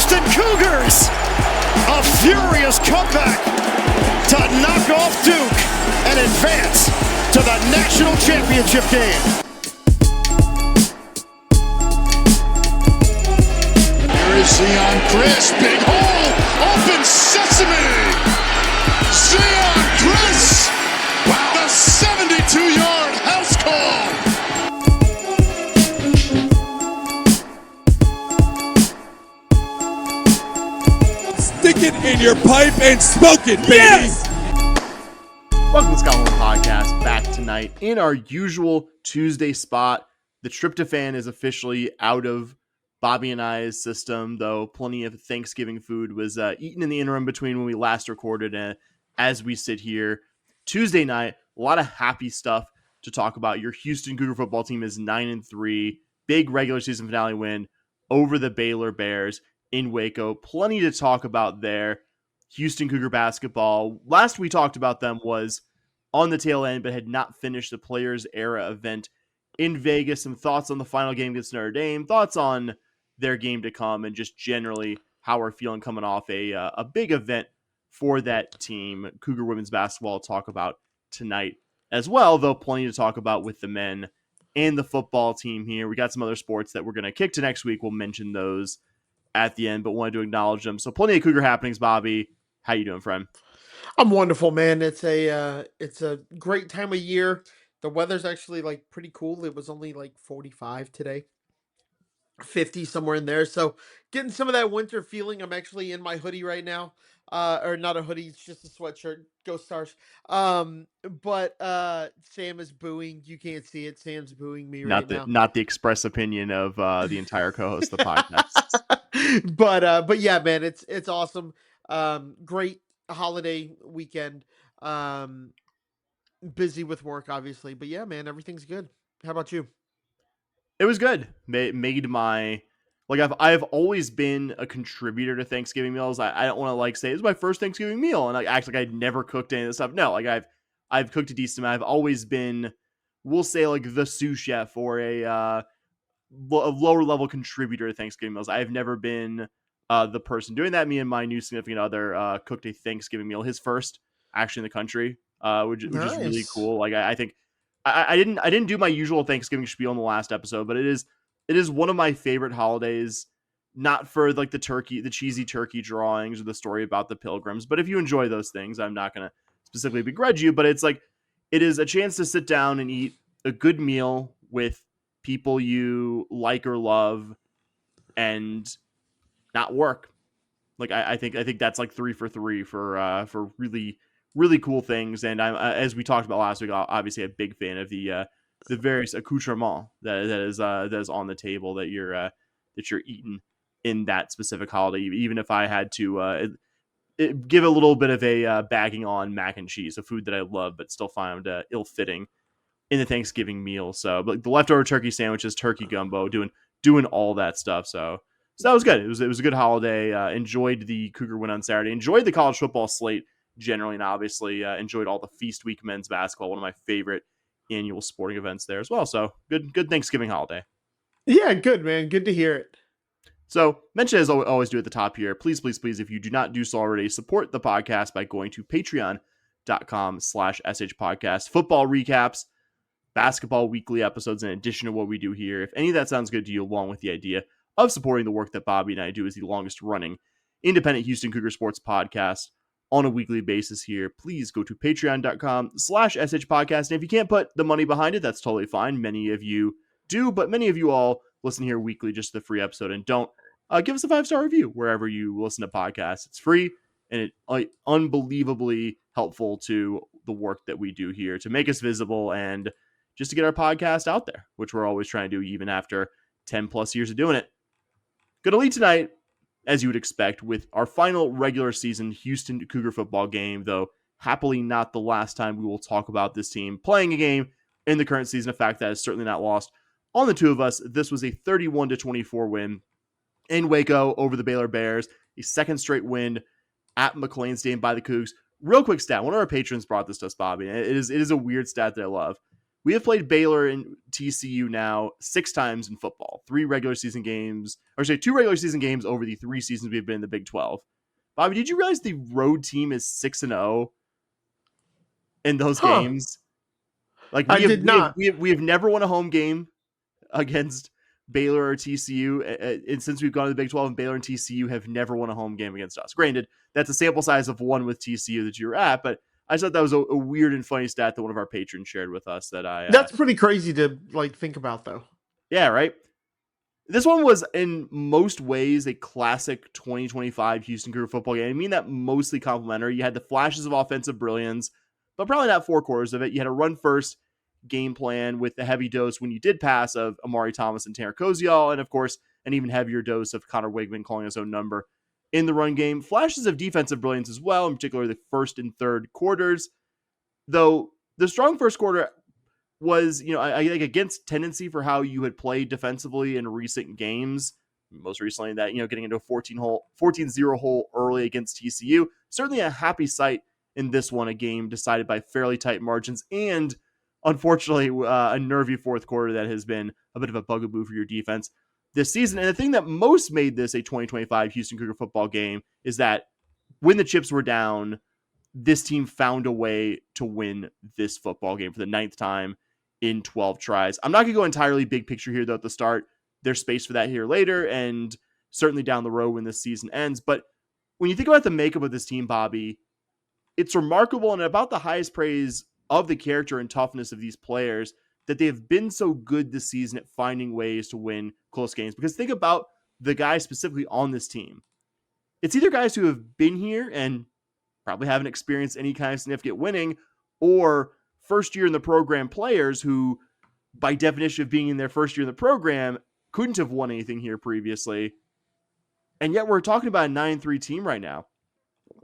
Houston Cougars, a furious comeback to knock off Duke and advance to the national championship game. Here is Zion Chris, big hole, open sesame. Zion Chris, wow, the 72-yard house call. Stick it in your pipe and smoke it, baby. Yes! Welcome to the Scotland Podcast, back tonight in our usual Tuesday spot. The tryptophan is officially out of Bobby and I's system, though plenty of Thanksgiving food was eaten in the interim between when we last recorded and as we sit here Tuesday night. A lot of happy stuff to talk about. Your Houston Cougar football team is 9-3. Big regular season finale win over the Baylor Bears in Waco. Plenty to talk about there. Houston Cougar basketball. Last we talked about them was on the tail end, but had not finished the Players Era event in Vegas. Some thoughts on the final game against Notre Dame. Thoughts on their game to come, and just generally how we're feeling coming off a big event for that team. Cougar women's basketball to talk about tonight as well, though plenty to talk about with the men and the football team here. We got some other sports that we're going to kick to next week. We'll mention those at the end, but wanted to acknowledge them. So plenty of Cougar happenings. Bobby, how you doing, friend? I'm wonderful, man. It's a great time of year. The weather's actually like pretty cool. It was only like 45 today, 50 somewhere in there. So getting some of that winter feeling. I'm actually in my hoodie right now. Or not a hoodie, it's just a sweatshirt. Go Stars. But Sam is booing. You can't see it. Sam's booing me right now. Not the express opinion of the entire co-host of the podcast. But yeah, man, it's awesome. Great holiday weekend. Busy with work, obviously, but yeah, man, everything's good. How about you? It was good. Made my, like, I've always been a contributor to Thanksgiving meals. I don't want to like say it's my first Thanksgiving meal and I act like I'd never cooked any of this stuff. No, like I've cooked a decent amount. I've always been, we'll say, like the sous chef or a lower level contributor to Thanksgiving meals. I've never been the person doing that. Me and my new significant other cooked a Thanksgiving meal, his first actually in the country, which is really cool. Like I think I didn't do my usual Thanksgiving spiel in the last episode, but it is one of my favorite holidays. Not for like the cheesy turkey drawings or the story about the pilgrims, but if you enjoy those things, I'm not going to specifically begrudge you. But it's like it is a chance to sit down and eat a good meal with people you like or love, and not work. Like I think that's like 3 for 3 for really, really cool things. And I'm as we talked about last week, obviously a big fan of the various accoutrements that is on the table that you're eating in that specific holiday. Even if I had to give a little bit of a bagging on mac and cheese, a food that I love but still find ill-fitting in the Thanksgiving meal. So, but the leftover turkey sandwiches, turkey gumbo, doing all that stuff. So that was good. It was a good holiday. Enjoyed the Cougar win on Saturday. Enjoyed the college football slate generally, and obviously enjoyed all the Feast Week men's basketball. One of my favorite annual sporting events there as well. So good Thanksgiving holiday. Yeah, good, man. Good to hear it. So mention, as I always do at the top here, please, if you do not do so already, support the podcast by going to patreon.com/shpodcast. Football recaps, basketball weekly episodes in addition to what we do here. If any of that sounds good to you, along with the idea of supporting the work that Bobby and I do as the longest running independent Houston Cougar sports podcast on a weekly basis here, please go to patreon.com/shpodcast. And if you can't put the money behind it, that's totally fine. Many of you do, but many of you all listen here weekly, just the free episode, and don't give us a 5-star review wherever you listen to podcasts. It's free, and it's unbelievably helpful to the work that we do here to make us visible and just to get our podcast out there, which we're always trying to do even after 10 plus years of doing it. Going to lead tonight, as you would expect, with our final regular season Houston Cougar football game, though happily not the last time we will talk about this team playing a game in the current season. A fact that is certainly not lost on the two of us. This was a 31-24 win in Waco over the Baylor Bears, a second straight win at McLean Stadium by the Cougs. Real quick stat. One of our patrons brought this to us, Bobby. And it is a weird stat that I love. We have played Baylor and TCU now 6 times in football, 2 regular season games over the 3 seasons we've been in the Big 12. Bobby, did you realize the road team is 6-0 in those games? Like I did not. we have never won a home game against Baylor or TCU, and since we've gone to the Big 12, and Baylor and TCU have never won a home game against us. Granted, that's a sample size of 1 with TCU that you were at, but I thought that was a weird and funny stat that one of our patrons shared with us. That's pretty crazy to think about, though. Yeah, right. This one was in most ways a classic 2025 Houston Cougar football game. I mean that mostly complimentary. You had the flashes of offensive brilliance, but probably not 4 quarters of it. You had a run first game plan with the heavy dose when you did pass of Amari Thomas and Tanner Koziol, and of course, an even heavier dose of Connor Wigman calling his own number in the run game. Flashes of defensive brilliance as well, in particular the first and third quarters. Though the strong first quarter was, I think against tendency for how you had played defensively in recent games. Most recently that, getting into a 14-0 hole early against TCU. Certainly a happy sight in this one, a game decided by fairly tight margins and unfortunately a nervy fourth quarter that has been a bit of a bugaboo for your defense this season. And the thing that most made this a 2025 Houston Cougar football game is that when the chips were down, this team found a way to win this football game for the 9th time in 12 tries. I'm not going to go entirely big picture here, though, at the start. There's space for that here later, and certainly down the road when this season ends. But when you think about the makeup of this team, Bobby, it's remarkable and about the highest praise of the character and toughness of these players that they have been so good this season at finding ways to win close games. Because think about the guys specifically on this team. It's either guys who have been here and probably haven't experienced any kind of significant winning, or first year in the program players who, by definition of being in their first year in the program, couldn't have won anything here previously. And yet we're talking about a 9-3 team right now.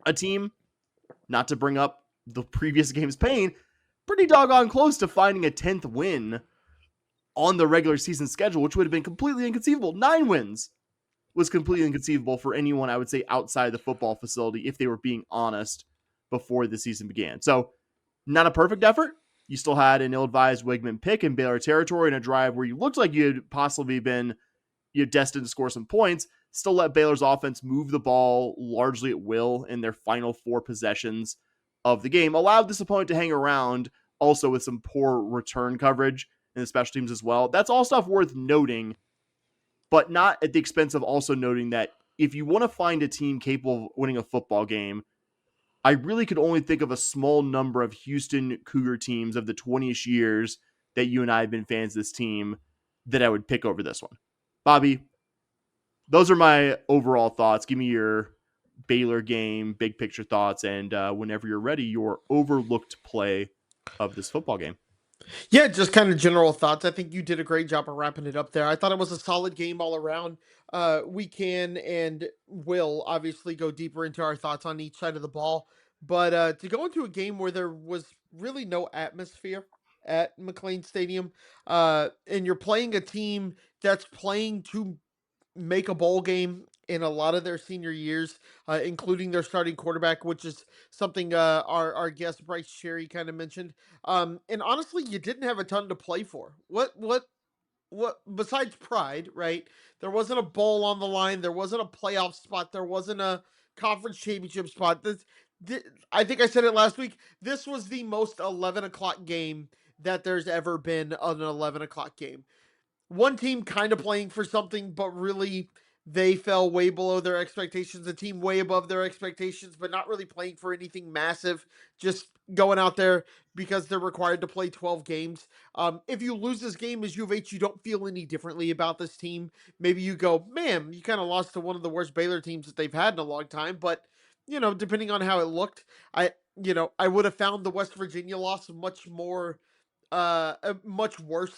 A team, not to bring up the previous game's pain, pretty doggone close to finding a 10th win on the regular season schedule, which would have been completely inconceivable. 9 wins was completely inconceivable for anyone, I would say, outside the football facility, if they were being honest before the season began. So, not a perfect effort. You still had an ill-advised Wigman pick in Baylor territory in a drive where you looked like you had possibly been destined to score some points. Still let Baylor's offense move the ball largely at will in their final 4 possessions of the game. Allowed this opponent to hang around, also with some poor return coverage in the special teams as well. That's all stuff worth noting, but not at the expense of also noting that if you want to find a team capable of winning a football game, I really could only think of a small number of Houston Cougar teams of the 20-ish years that you and I have been fans of this team that I would pick over this one. Bobby, those are my overall thoughts. Give me your Baylor game, big picture thoughts, and whenever you're ready, your overlooked play of this football game. Yeah, just kind of general thoughts. I think you did a great job of wrapping it up there. I thought it was a solid game all around. We can and will obviously go deeper into our thoughts on each side of the ball. But to go into a game where there was really no atmosphere at McLean Stadium, and you're playing a team that's playing to make a bowl game in a lot of their senior years, including their starting quarterback, which is something our guest Bryce Cherry kind of mentioned. And honestly, you didn't have a ton to play for. What besides pride, right? There wasn't a bowl on the line. There wasn't a playoff spot. There wasn't a conference championship spot. I think I said it last week. This was the most 11 o'clock game that there's ever been on an 11 o'clock game. One team kind of playing for something, but really they fell way below their expectations. The team way above their expectations, but not really playing for anything massive. Just going out there because they're required to play 12 games. If you lose this game as U of H, you don't feel any differently about this team. Maybe you go, man, you kind of lost to one of the worst Baylor teams that they've had in a long time. But, depending on how it looked, I would have found the West Virginia loss much worse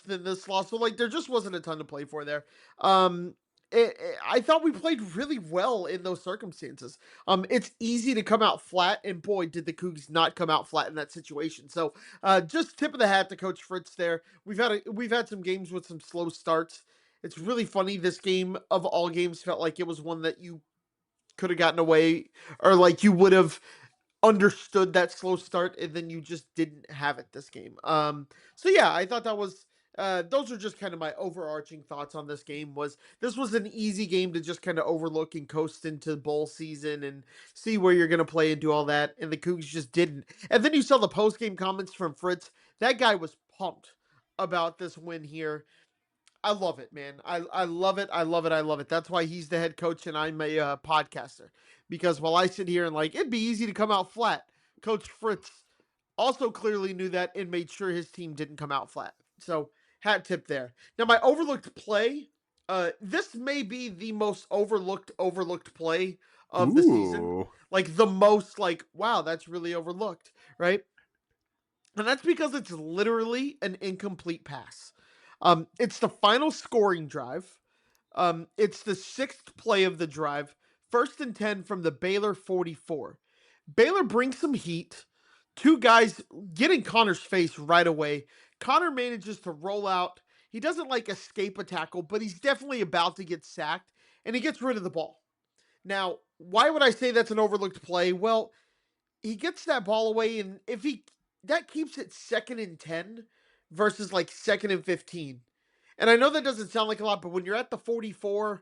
than this loss. So there just wasn't a ton to play for there. I thought we played really well in those circumstances. It's easy to come out flat, and boy, did the Cougs not come out flat in that situation. So, just tip of the hat to Coach Fritz there. We've had some games with some slow starts. It's really funny. This game of all games felt like it was one that you could have gotten away, or you would have understood that slow start, and then you just didn't have it this game. So yeah, I thought that was those are just kind of my overarching thoughts on this game. This was an easy game to just kind of overlook and coast into bowl season and see where you're gonna play and do all that, and the Cougs just didn't. And then you saw the post game comments from Fritz. That guy was pumped about this win here. I love it, man. I love it. I love it. I love it. That's why he's the head coach and I'm a podcaster. Because while I sit here and it'd be easy to come out flat, Coach Fritz also clearly knew that and made sure his team didn't come out flat. So hat tip there. Now my overlooked play. This may be the most overlooked play of the season. The most wow, that's really overlooked, right? And that's because it's literally an incomplete pass. It's the final scoring drive. It's the sixth play of the drive. 1st and 10 from the Baylor 44. Baylor brings some heat. Two guys get in Connor's face right away. Connor manages to roll out. He doesn't escape a tackle, but he's definitely about to get sacked, and he gets rid of the ball. Now, why would I say that's an overlooked play? Well, he gets that ball away, and that keeps it 2nd and 10 versus 2nd and 15. And I know that doesn't sound like a lot, but when you're at the 44,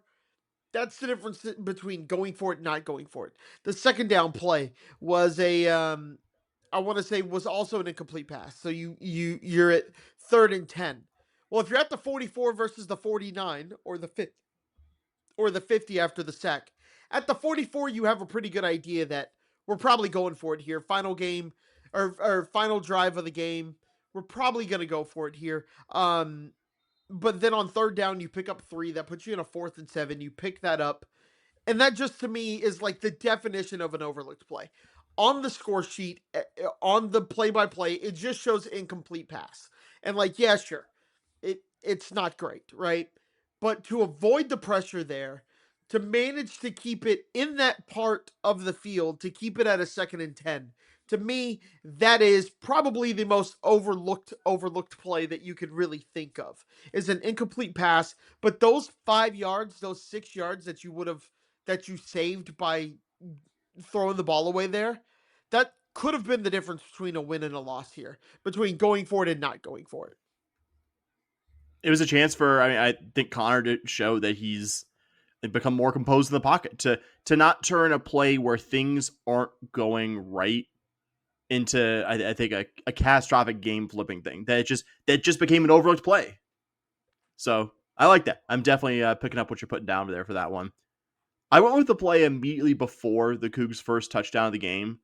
that's the difference between going for it and not going for it. The second down play was I want to say was also an incomplete pass. So you're at 3rd and 10. Well, if you're at the 44 versus the 49 or the 50 after the sack, at the 44 you have a pretty good idea that we're probably going for it here. Final game or final drive of the game. We're probably going to go for it here. But then on 3rd down, you pick up 3. That puts you in a 4th and 7. You pick that up. And that just to me is the definition of an overlooked play. On the score sheet, on the play-by-play, it just shows incomplete pass. And yeah, sure, it's not great, right? But to avoid the pressure there, to manage to keep it in that part of the field, to keep it at a 2nd and 10, to me, that is probably the most overlooked play that you could really think of, is an incomplete pass. But those 5 yards, those 6 yards that you saved by throwing the ball away there, that could have been the difference between a win and a loss here, between going for it and not going for it. It was a chance for, I think Connor to show that he's become more composed in the pocket, to not turn a play where things aren't going right into, I think, a catastrophic game flipping thing. That just became an overlooked play. So I like that. I'm definitely picking up what you're putting down there for that one. I went with the play immediately before the Cougs' first touchdown of the game.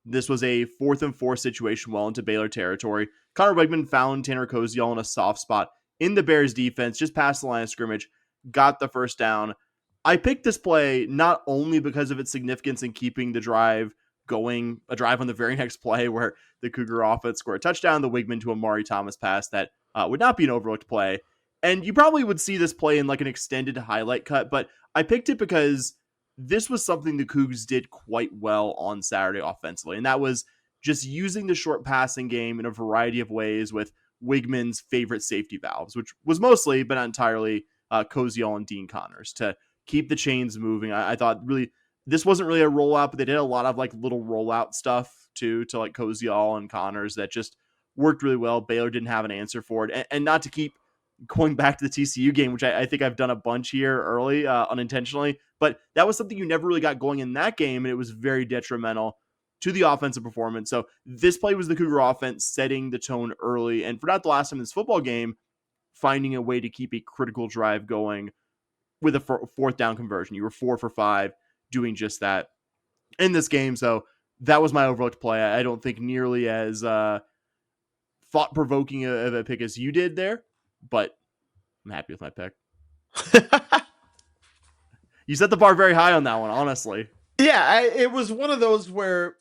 This was a 4th and 4 situation well into Baylor territory. Connor Wegman found Tanner Koziol in a soft spot in the Bears defense, just past the line of scrimmage, got the first down. I picked this play not only because of its significance in keeping the drive going, a drive on the very next play where the Cougar offense scored a touchdown, the Wigman to Amari Thomas pass that would not be an overlooked play. And you probably would see this play in an extended highlight cut, but I picked it because this was something the Cougs did quite well on Saturday offensively, and that was just using the short passing game in a variety of ways with Wigman's favorite safety valves, which was mostly, but not entirely, Koziol and Dean Connors, to keep the chains moving. I thought really this wasn't really a rollout, but they did a lot of little rollout stuff too to Koziol and Connors that just worked really well. Baylor didn't have an answer for it, and not to keep going back to the TCU game, which I think I've done a bunch here early unintentionally, but that was something you never really got going in that game, and it was very detrimental to the offensive performance. So this play was the Cougar offense setting the tone early, and for not the last time in this football game, finding a way to keep a critical drive going with a 4th down conversion. You were 4 for 5 doing just that in this game. So that was my overlooked play. I don't think nearly as thought-provoking of a pick as you did there, but I'm happy with my pick. You set the bar very high on that one, honestly. Yeah, it was one of those where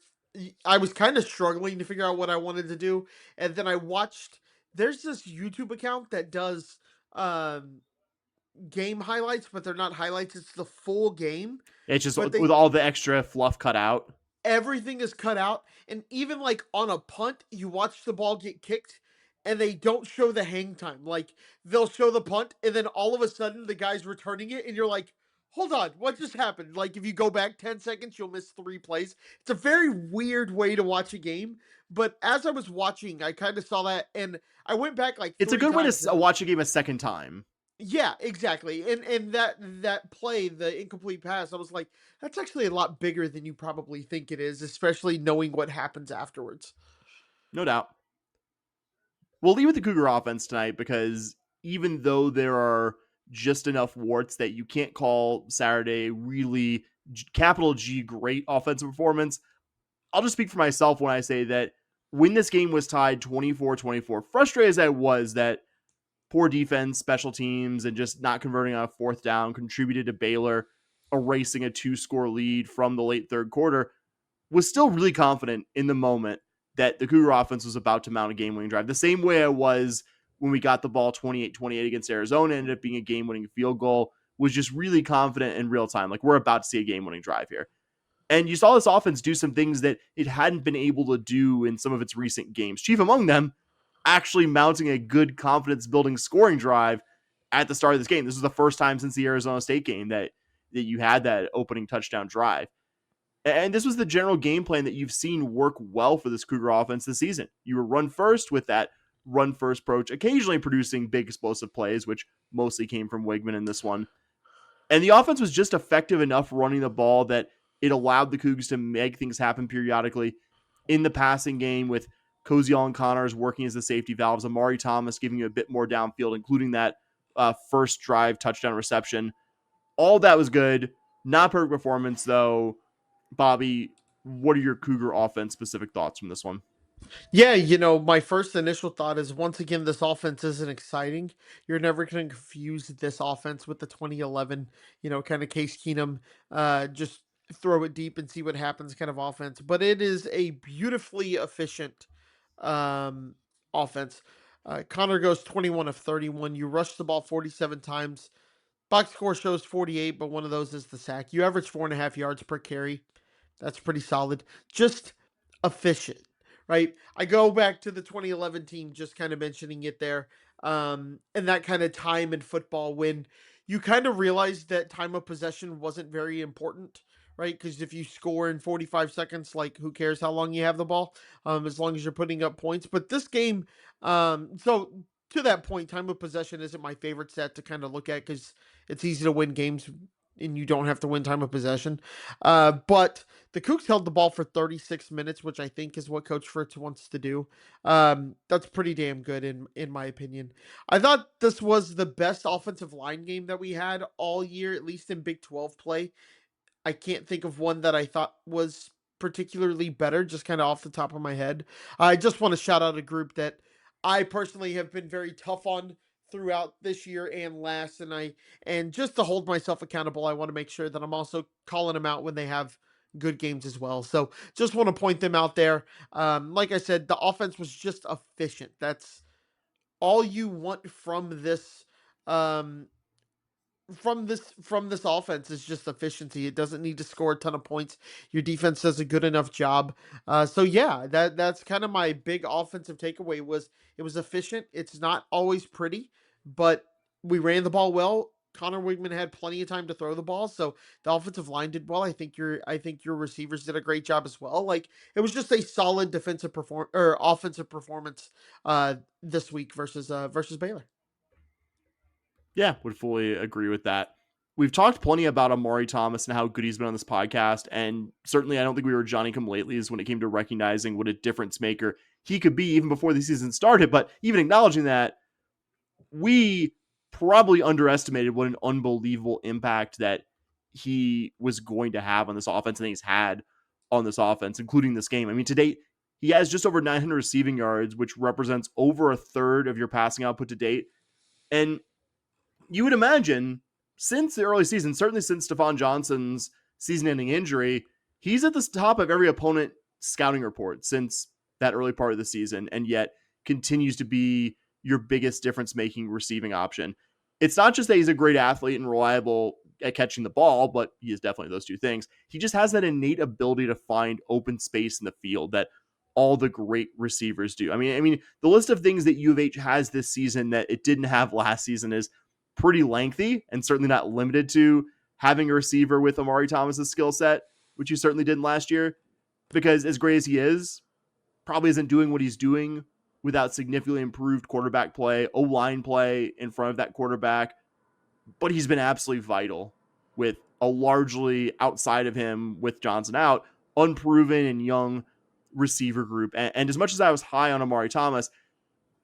I was kind of struggling to figure out what I wanted to do, and then I watched. There's this YouTube account that does game highlights, but they're not highlights. It's the full game. It's just with all the extra fluff cut out. Everything is cut out, and even on a punt, you watch the ball get kicked, and they don't show the hang time. They'll show the punt, and then all of a sudden the guy's returning it, and you're like, hold on, what just happened? Like, if you go back 10 seconds, you'll miss 3 plays. It's a very weird way to watch a game. But as I was watching, I kind of saw that, and I went back like It's a 3 good way times. to watch a game a second time. Yeah, exactly. And that play, the incomplete pass, I was like, that's actually a lot bigger than you probably think it is, especially knowing what happens afterwards. No doubt. We'll leave with the Cougar offense tonight because even though there are just enough warts that you can't call Saturday really capital G great offensive performance, I'll just speak for myself when I say that when this game was tied 24-24, frustrated as I was that poor defense, special teams, and just not converting on a fourth down contributed to Baylor erasing a 2-score lead from the late third quarter, was still really confident in the moment that the Cougar offense was about to mount a game-winning drive. The same way I was when we got the ball 28-28 against Arizona, ended up being a game-winning field goal, was just really confident in real time. Like, we're about to see a game-winning drive here. And you saw this offense do some things that it hadn't been able to do in some of its recent games. Chief among them, actually mounting a good confidence-building scoring drive at the start of this game. This was the first time since the Arizona State game that you had that opening touchdown drive. And this was the general game plan that you've seen work well for this Cougar offense this season. You were run first with that run first approach, occasionally producing big explosive plays, which mostly came from Wigman in this one. And the offense was just effective enough running the ball that it allowed the Cougs to make things happen periodically in the passing game, with Koziel and Connors working as the safety valves, Amari Thomas giving you a bit more downfield, including that first drive touchdown reception. All that was good. Not perfect performance, though. Bobby, what are your Cougar offense specific thoughts from this one? Yeah, my first initial thought is, once again, this offense isn't exciting. You're never going to confuse this offense with the 2011, kind of Case Keenum, just throw it deep and see what happens kind of offense. But it is a beautifully efficient offense. Connor goes 21 of 31. You rush the ball 47 times. Box score shows 48, but one of those is the sack. You average 4.5 yards per carry. That's pretty solid. Just efficient, right? I go back to the 2011 team, just kind of mentioning it there. And that kind of time in football when you kind of realized that time of possession wasn't very important, right? Because if you score in 45 seconds, like, who cares how long you have the ball, as long as you're putting up points. But this game, so to that point, time of possession isn't my favorite stat to kind of look at because it's easy to win games and you don't have to win time of possession. But the Cougs held the ball for 36 minutes, which I think is what Coach Fritz wants to do. That's pretty damn good in my opinion. I thought this was the best offensive line game that we had all year, at least in Big 12 play. I can't think of one that I thought was particularly better, just kind of off the top of my head. I just want to shout out a group that I personally have been very tough on throughout this year and last, and just to hold myself accountable, I want to make sure that I'm also calling them out when they have good games as well. So just want to point them out there. Like I said, the offense was just efficient. That's all you want from this from this offense, is just efficiency. It doesn't need to score a ton of points. Your defense does a good enough job. So yeah, that's kind of my big offensive takeaway. Was it was efficient. It's not always pretty, but we ran the ball well. Connor Wigman had plenty of time to throw the ball, so the offensive line did well. I think your receivers did a great job as well. Like, it was just a solid offensive performance this week versus Baylor. Yeah, would fully agree with that. We've talked plenty about Amari Thomas and how good he's been on this podcast, and certainly I don't think we were Johnny-come-latelys when it came to recognizing what a difference maker he could be even before the season started. But even acknowledging that, we probably underestimated what an unbelievable impact that he was going to have on this offense, and he's had on this offense, including this game. I mean, to date, he has just over 900 receiving yards, which represents over a third of your passing output to date. And you would imagine, since the early season, certainly since Stephon Johnson's season-ending injury, he's at the top of every opponent scouting report since that early part of the season, and yet continues to be your biggest difference-making receiving option. It's not just that he's a great athlete and reliable at catching the ball, but he is definitely those two things. He just has that innate ability to find open space in the field that all the great receivers do. I mean, the list of things that U of H has this season that it didn't have last season is pretty lengthy, and certainly not limited to having a receiver with Amari Thomas's skill set, which he certainly didn't last year, because as great as he is, probably isn't doing what he's doing without significantly improved quarterback play, O-line play in front of that quarterback. But he's been absolutely vital with a largely outside of him, with Johnson out, unproven and young receiver group. And as much as I was high on Amari Thomas,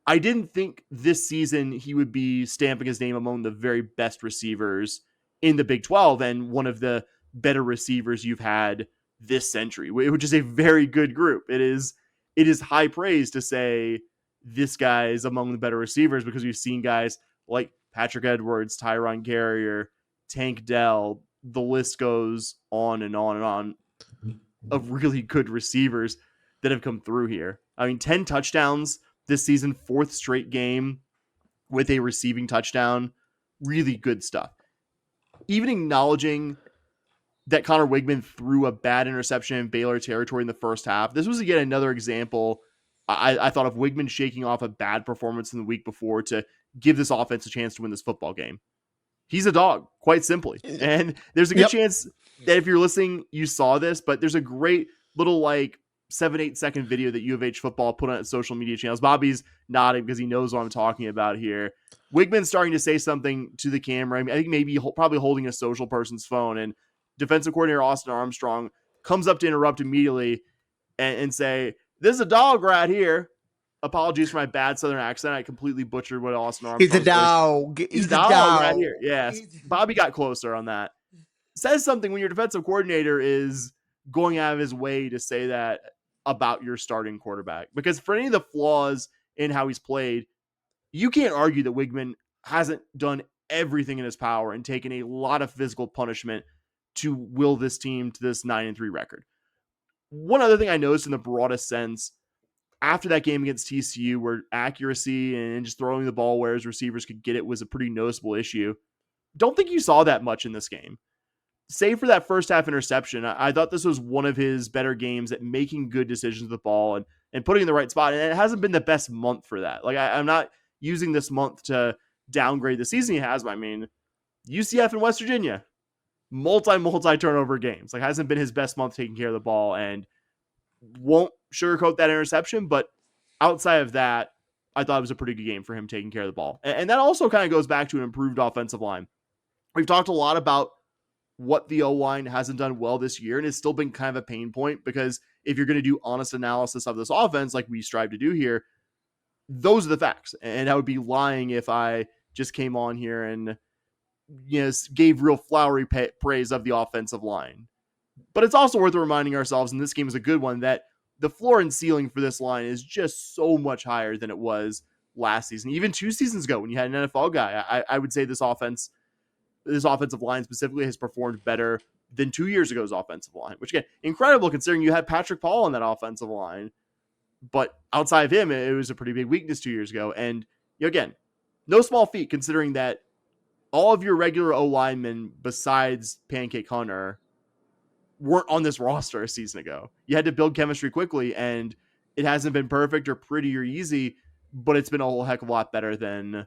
I didn't think this season he would be stamping his name among the very best receivers in the Big 12 and one of the better receivers you've had this century, which is a very good group. It is high praise to say this guy is among the better receivers, because we've seen guys like Patrick Edwards, Tyron Carrier, Tank Dell, the list goes on and on and on of really good receivers that have come through here. I mean, 10 touchdowns this season, 4th straight game with a receiving touchdown. Really good stuff. Even acknowledging that Connor Wigman threw a bad interception in Baylor territory in the first half, this was, again, another example, I thought, of Wigman shaking off a bad performance in the week before to give this offense a chance to win this football game. He's a dog, quite simply. And there's a good chance that if you're listening, you saw this, but there's a great little 7-8 second video that U of H football put on its social media channels. Bobby's nodding because he knows what I'm talking about here. Wigman's starting to say something to the camera. I think maybe probably holding a social person's phone, and defensive coordinator Austin Armstrong comes up to interrupt immediately and say, "This is a dog right here." Apologies for my bad Southern accent. I completely butchered what Austin Armstrong. He's a dog. He's a dog right here. Yes. Bobby got closer on that. Says something when your defensive coordinator is going out of his way to say that about your starting quarterback. Because for any of the flaws in how he's played, you can't argue that Wigman hasn't done everything in his power and taken a lot of physical punishment to will this team to this 9-3 record. One other thing I noticed in the broadest sense, after that game against TCU, where accuracy and just throwing the ball where his receivers could get it was a pretty noticeable issue, don't think you saw that much in this game. Save for that first half interception, I thought this was one of his better games at making good decisions with the ball and putting in the right spot. And it hasn't been the best month for that. I'm not using this month to downgrade the season he has, but I mean, UCF and West Virginia, multi turnover games. Hasn't been his best month taking care of the ball, and won't sugarcoat that interception. But outside of that, I thought it was a pretty good game for him taking care of the ball. And that also kind of goes back to an improved offensive line. We've talked a lot about what the O-line hasn't done well this year, and it's still been kind of a pain point, because if you're going to do honest analysis of this offense like we strive to do here, those are the facts. And I would be lying if I just came on here and gave real flowery praise of the offensive line. But it's also worth reminding ourselves, and this game is a good one, that the floor and ceiling for this line is just so much higher than it was last season. Even 2 seasons ago when you had an NFL guy, I would say this offensive line specifically has performed better than 2 years ago's offensive line, which, again, incredible considering you had Patrick Paul on that offensive line. But outside of him, it was a pretty big weakness 2 years ago. And again, no small feat considering that all of your regular O-linemen besides Pancake Hunter weren't on this roster a season ago. You had to build chemistry quickly, and it hasn't been perfect or pretty or easy, but it's been a whole heck of a lot better than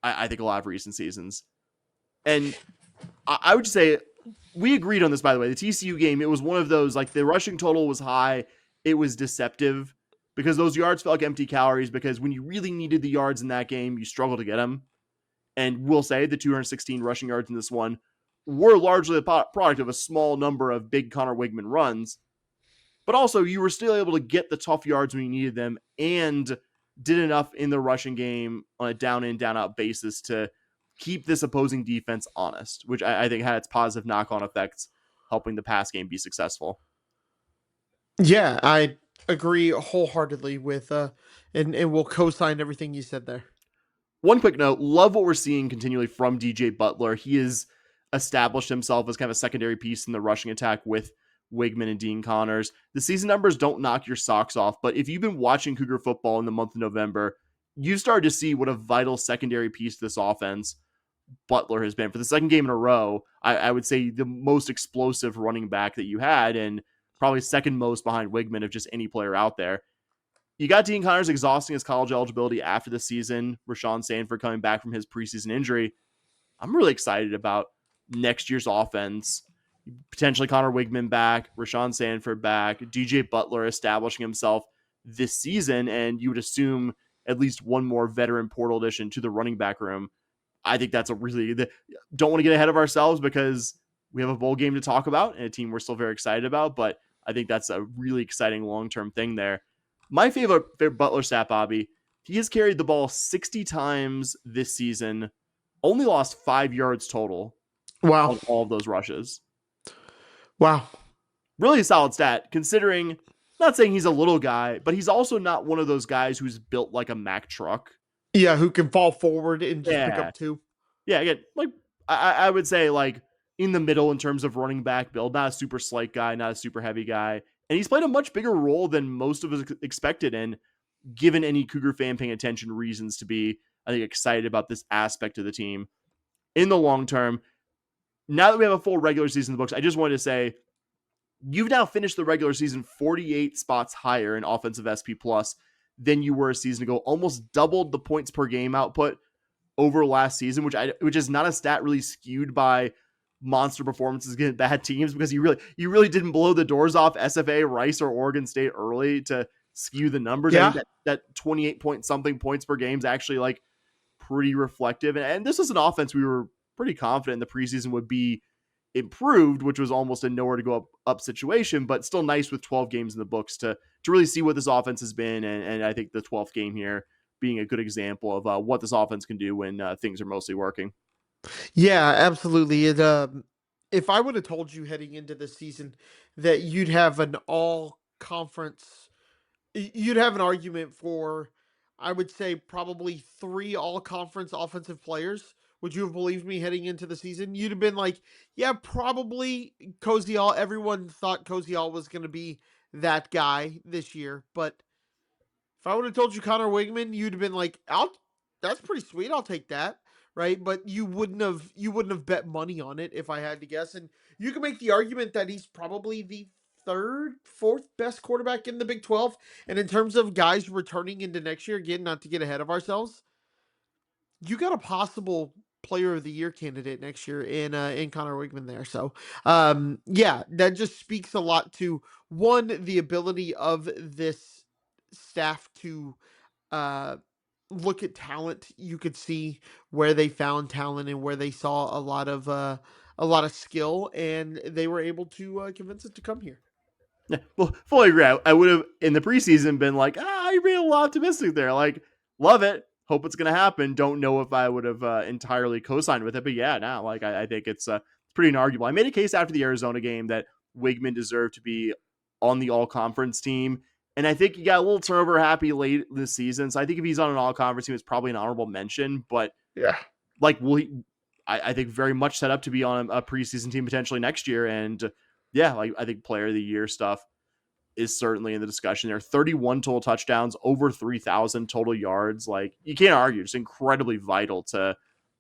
I think a lot of recent seasons. And I would just say, we agreed on this, by the way. The TCU game, it was one of those, the rushing total was high. It was deceptive because those yards felt like empty calories, because when you really needed the yards in that game, you struggled to get them. And we'll say the 216 rushing yards in this one were largely the product of a small number of big Connor Wigman runs. But also, you were still able to get the tough yards when you needed them and did enough in the rushing game on a down-in, down-out basis to keep this opposing defense honest, which I think had its positive knock-on effects, helping the pass game be successful. Yeah, I agree wholeheartedly with, and we'll co-sign everything you said there. One quick note, love what we're seeing continually from DJ Butler. He has established himself as kind of a secondary piece in the rushing attack with Wigman and Dean Connors. The season numbers don't knock your socks off, but if you've been watching Cougar football in the month of November, you started to see what a vital secondary piece to this offense Butler has been. For the second game in a row, I would say the most explosive running back that you had, and probably second most behind Wigman of just any player out there. You got Dean Connors exhausting his college eligibility after the season. Rashawn Sanford coming back from his preseason injury. I'm really excited about next year's offense. Potentially Connor Wigman back, Rashawn Sanford back, DJ Butler establishing himself this season, and you would assume at least one more veteran portal addition to the running back room. I think that's a really, don't want to get ahead of ourselves because we have a bowl game to talk about and a team we're still very excited about, but I think that's a really exciting long-term thing there. My favorite Butler stat, Bobby, he has carried the ball 60 times this season, only lost 5 yards total on all of those rushes. Wow. Really a solid stat, considering, not saying he's a little guy, but he's also not one of those guys who's built like a Mack truck. Yeah, who can fall forward and just pick up 2. Yeah, again, like I would say like in the middle in terms of running back build, not a super slight guy, not a super heavy guy. And he's played a much bigger role than most of us expected. And given any Cougar fan paying attention, reasons to be, I think, excited about this aspect of the team in the long term. Now that we have a full regular season in the books, I just wanted to say, you've now finished the regular season 48 spots higher in offensive SP plus than you were a season ago, almost doubled the points per game output over last season, which is not a stat really skewed by monster performances against bad teams, because you really didn't blow the doors off SFA, Rice, or Oregon State early to skew the numbers. Yeah. I think that 28 point something points per game is actually like pretty reflective. And this is an offense we were pretty confident in the preseason would be improved, which was almost a nowhere to go up situation, but still nice with 12 games in the books to really see what this offense has been. And I think the 12th game here being a good example of what this offense can do when things are mostly working. Yeah, absolutely. If I would have told you heading into the season that you'd have an all-conference, you'd have an argument for, I would say, probably 3 all-conference offensive players, would you have believed me heading into the season? You'd have been like, yeah, probably Kozial. Everyone thought Kozial was going to be that guy this year, but if I would have told you Connor Wigman, you'd have been like, that's pretty sweet. I'll take that. Right. But you wouldn't have bet money on it if I had to guess. And you can make the argument that he's probably the 3rd, 4th best quarterback in the Big 12. And in terms of guys returning into next year, again, not to get ahead of ourselves, you got a possible player of the year candidate next year in Connor Wigman there. So yeah, that just speaks a lot to, one, the ability of this staff to look at talent. You could see where they found talent and where they saw a lot of skill, and they were able to convince it to come here. Yeah, well, fully agree. I would have in the preseason been like, you're being a little optimistic there. Like, love it. Hope it's going to happen. Don't know if I would have entirely co-signed with it, but yeah, now like I think it's pretty inarguable. I made a case after the Arizona game that Wigman deserved to be on the all-conference team. And I think he got a little turnover happy late this season. So I think if he's on an all-conference team, it's probably an honorable mention. But yeah, like, I think very much set up to be on a preseason team potentially next year. And yeah, like I think player of the year stuff is certainly in the discussion there. 31 total touchdowns, over 3,000 total yards. Like, you can't argue. It's incredibly vital to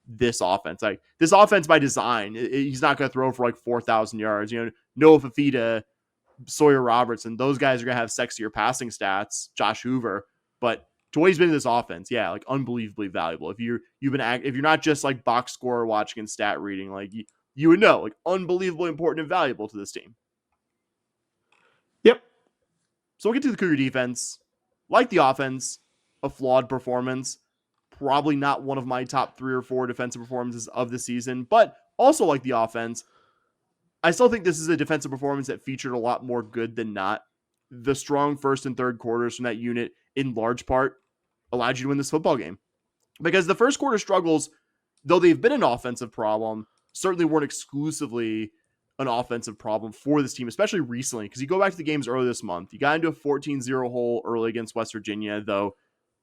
this offense. Like, this offense by design, he's not going to throw for like 4,000 yards. You know, Noah Fafita, Sawyer Robertson, those guys are going to have sexier passing stats, Josh Hoover, but to what he's been in this offense, yeah, like unbelievably valuable. If you're not just like box score watching and stat reading, like you would know, like unbelievably important and valuable to this team. Yep. So we'll get to the Cougar defense. Like the offense, a flawed performance. Probably not one of my top 3 or 4 defensive performances of the season, but also like the offense, I still think this is a defensive performance that featured a lot more good than not. The strong first and third quarters from that unit, in large part, allowed you to win this football game. Because the first quarter struggles, though they've been an offensive problem, certainly weren't exclusively an offensive problem for this team, especially recently. Because you go back to the games earlier this month, you got into a 14-0 hole early against West Virginia, though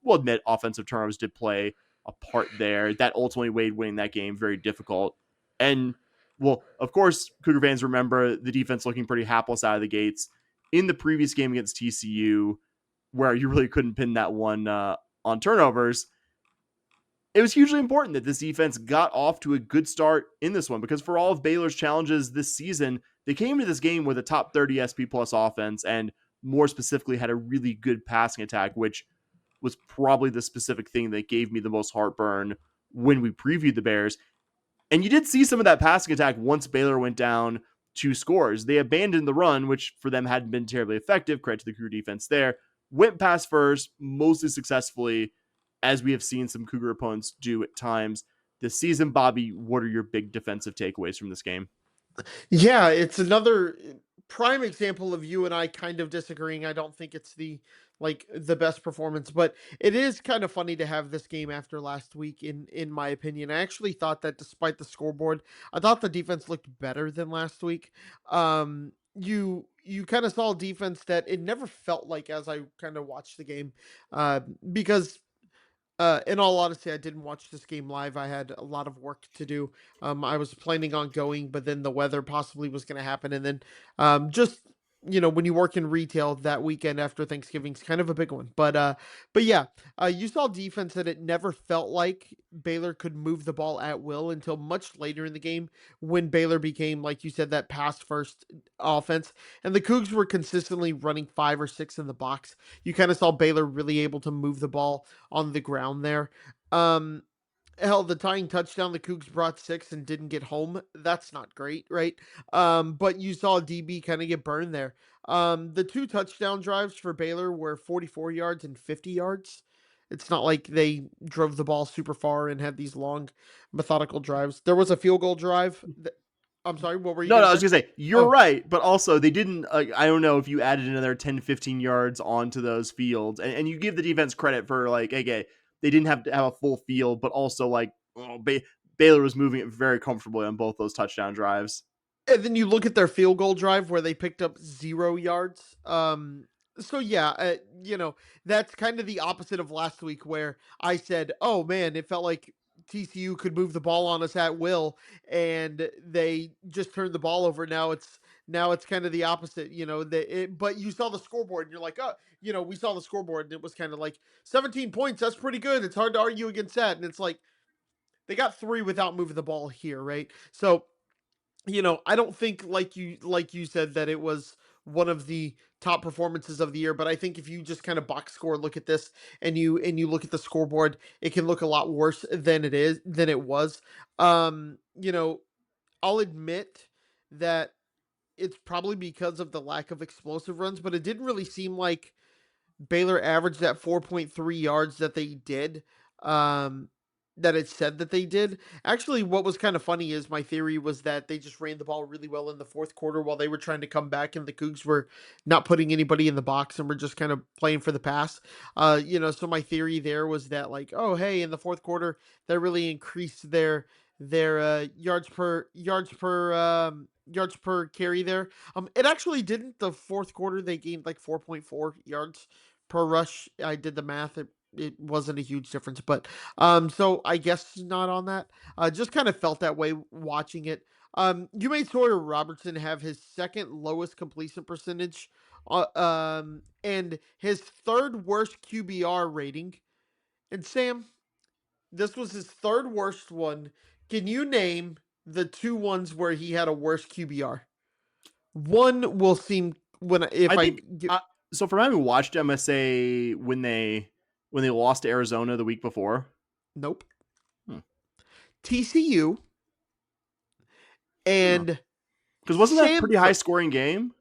we'll admit offensive turnovers did play a part there. That ultimately made winning that game very difficult. And, well, of course, Cougar fans remember the defense looking pretty hapless out of the gates in the previous game against TCU, where you really couldn't pin that one on turnovers. It was hugely important that this defense got off to a good start in this one, because for all of Baylor's challenges this season, they came to this game with a top 30 SP plus offense, and more specifically had a really good passing attack, which was probably the specific thing that gave me the most heartburn when we previewed the Bears. And you did see some of that passing attack once Baylor went down 2 scores. They abandoned the run, which for them hadn't been terribly effective. Credit to the Cougar defense there. Went pass first, mostly successfully, as we have seen some Cougar opponents do at times this season. Bobby, what are your big defensive takeaways from this game? Yeah, it's another prime example of you and I kind of disagreeing. I don't think it's the best performance, but it is kind of funny to have this game after last week in my opinion. I actually thought that despite the scoreboard, I thought the defense looked better than last week. You kind of saw a defense that it never felt like as I kind of watched the game, because in all honesty, I didn't watch this game live. I had a lot of work to do. I was planning on going, but then the weather possibly was going to happen, and then just when you work in retail, that weekend after Thanksgiving is kind of a big one. But yeah, you saw defense that it never felt like Baylor could move the ball at will until much later in the game when Baylor became, like you said, that pass first offense, and the Cougs were consistently running 5 or 6 in the box. You kind of saw Baylor really able to move the ball on the ground there. Um, Hell, the tying touchdown, the Cougs brought 6 and didn't get home. That's not great, right? But you saw DB kind of get burned there. The 2 touchdown drives for Baylor were 44 yards and 50 yards. It's not like they drove the ball super far and had these long, methodical drives. There was a field goal drive. I'm sorry, what were you No, going I to was say? going to say, you're Oh, right, but also they didn't, I don't know if you added another 10, 15 yards onto those fields, and you give the defense credit for, like, okay, they didn't have to have a full field, but also, like, Baylor was moving it very comfortably on both those touchdown drives. and then you look at their field goal drive where they picked up 0 yards. So yeah, that's kind of the opposite of last week where I said, "Oh man, it felt like TCU could move the ball on us at will, and they just turned the ball over." Now it's kind of the opposite, but you saw the scoreboard and you're like, "Oh, we saw the scoreboard and it was kind of like 17 points. That's pretty good. It's hard to argue against that." And it's like they got 3 without moving the ball here, right? So I don't think like you said that it was one of the top performances of the year, but I think if you just kind of box score look at this and you look at the scoreboard, it can look a lot worse than it was. Um, you know, I'll admit that it's probably because of the lack of explosive runs, but it didn't really seem like Baylor averaged that 4.3 yards that they did. Um, that it said that they did. Actually, what was kind of funny is my theory was that they just ran the ball really well in the fourth quarter while they were trying to come back, and the Cougs were not putting anybody in the box and were just kind of playing for the pass. So my theory there was that, like, oh hey, in the fourth quarter they really increased their yards per carry there. It actually didn't. The fourth quarter they gained like 4.4 yards per rush. I did the math. It wasn't a huge difference, but so I guess not on that. Just kind of felt that way watching it. You made Sawyer Robertson have his second lowest completion percentage, and his third worst QBR rating. And Sam, this was his third worst one. Can you name the 2 ones where he had a worse QBR? One will seem when if I I think, give, so from having watched them, I say when they lost to Arizona the week before. nope. Hmm. TCU and Because wasn't that a pretty high Samford. scoring game?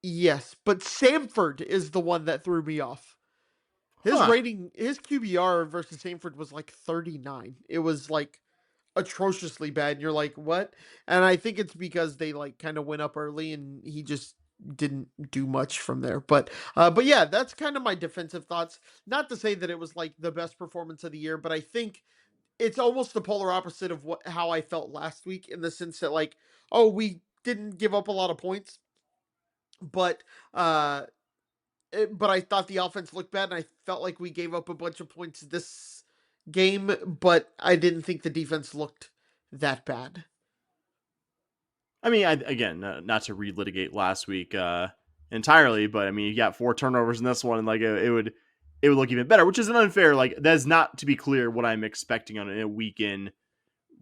Yes, but Samford is the one that threw me off. His Huh. rating, his QBR versus Samford was like 39. It was like atrociously bad. And you're like, what? And I think it's because they like kind of went up early and he just didn't do much from there. But yeah, that's kind of my defensive thoughts. Not to say that it was like the best performance of the year, but I think it's almost the polar opposite of how I felt last week in the sense that, like, oh, we didn't give up a lot of points, but uh but I thought the offense looked bad, and I felt like we gave up a bunch of points this game, but I didn't think the defense looked that bad. I mean, again, not to relitigate last week entirely, but I mean, you got 4 turnovers in this one, and like it would look even better, which is an unfair. Like, that's not, to be clear, what I'm expecting on a week in,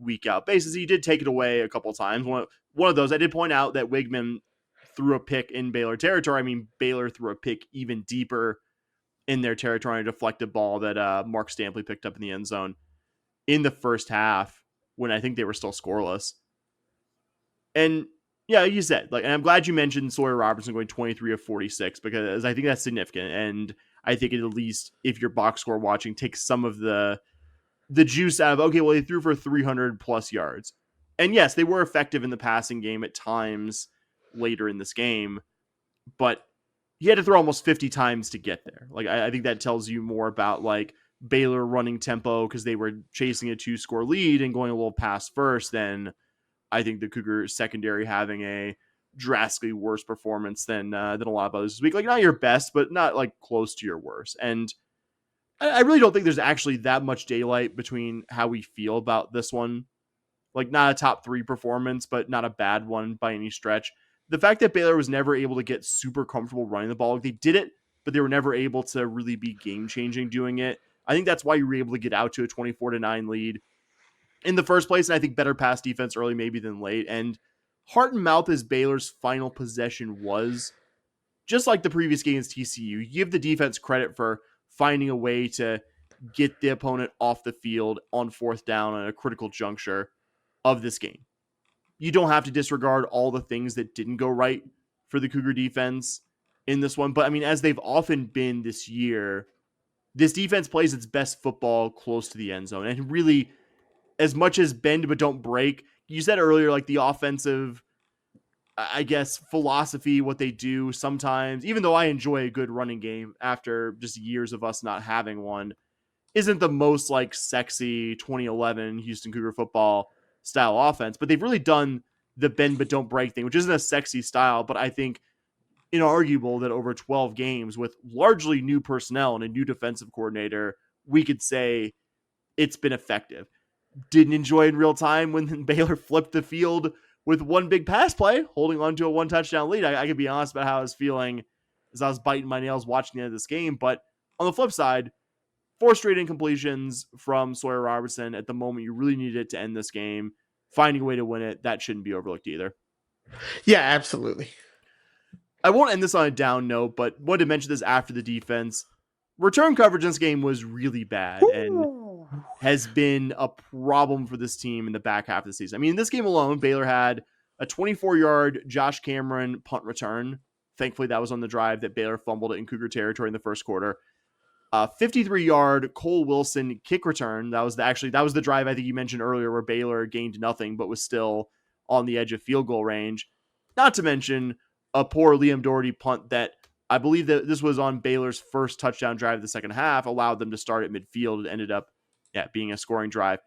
week out basis. He did take it away a couple of times. One of those, I did point out that Wigman threw a pick in Baylor territory. I mean, Baylor threw a pick even deeper in their territory, a deflected ball that Mark Stampley picked up in the end zone in the first half. when I think they were still scoreless. And yeah, like you said, and I'm glad you mentioned Sawyer Robertson going 23 of 46 because I think that's significant. And I think it at least, if you're box score watching, takes some of the juice out of, okay, well, he threw for 300 plus yards. And yes, they were effective in the passing game at times later in this game, but he had to throw almost 50 times to get there. I think that tells you more about Baylor running tempo because they were chasing a 2-score lead and going a little past first than I think the Cougar secondary having a drastically worse performance than a lot of others this week. Not your best, but not close to your worst. And I really don't think there's actually that much daylight between how we feel about this one. Not a top 3 performance, but not a bad one by any stretch. The fact that Baylor was never able to get super comfortable running the ball, they did it, but they were never able to really be game-changing doing it. I think that's why you were able to get out to a 24-9 lead in the first place, and I think better pass defense early maybe than late. And heart and mouth as Baylor's final possession was, just like the previous game against TCU, you give the defense credit for finding a way to get the opponent off the field on 4th down at a critical juncture of this game. You don't have to disregard all the things that didn't go right for the Cougar defense in this one. But as they've often been this year, this defense plays its best football close to the end zone. And really, as much as bend but don't break, you said earlier, the offensive, I guess, philosophy, what they do sometimes, even though I enjoy a good running game after just years of us not having one, isn't the most sexy 2011 Houston Cougar football style offense. But they've really done the bend but don't break thing, which isn't a sexy style, but I think inarguable that over 12 games with largely new personnel and a new defensive coordinator, we could say it's been effective. Didn't enjoy in real time when Baylor flipped the field with one big pass play, holding on to a 1-touchdown lead. I could be honest about how I was feeling as I was biting my nails watching the end of this game. But on the flip side, 4 straight incompletions from Sawyer Robertson at the moment you really needed it to end this game. Finding a way to win it, that shouldn't be overlooked either. Yeah, absolutely. I won't end this on a down note, but wanted to mention this after the defense. Return coverage in this game was really bad and has been a problem for this team in the back half of the season. In this game alone, Baylor had a 24-yard Josh Cameron punt return. Thankfully, that was on the drive that Baylor fumbled it in Cougar territory in the first quarter. 53-yard Cole Wilson kick return. That was the drive I think you mentioned earlier where Baylor gained nothing but was still on the edge of field goal range. Not to mention a poor Liam Doherty punt that I believe that this was on Baylor's first touchdown drive of the second half, allowed them to start at midfield and ended up being a scoring drive.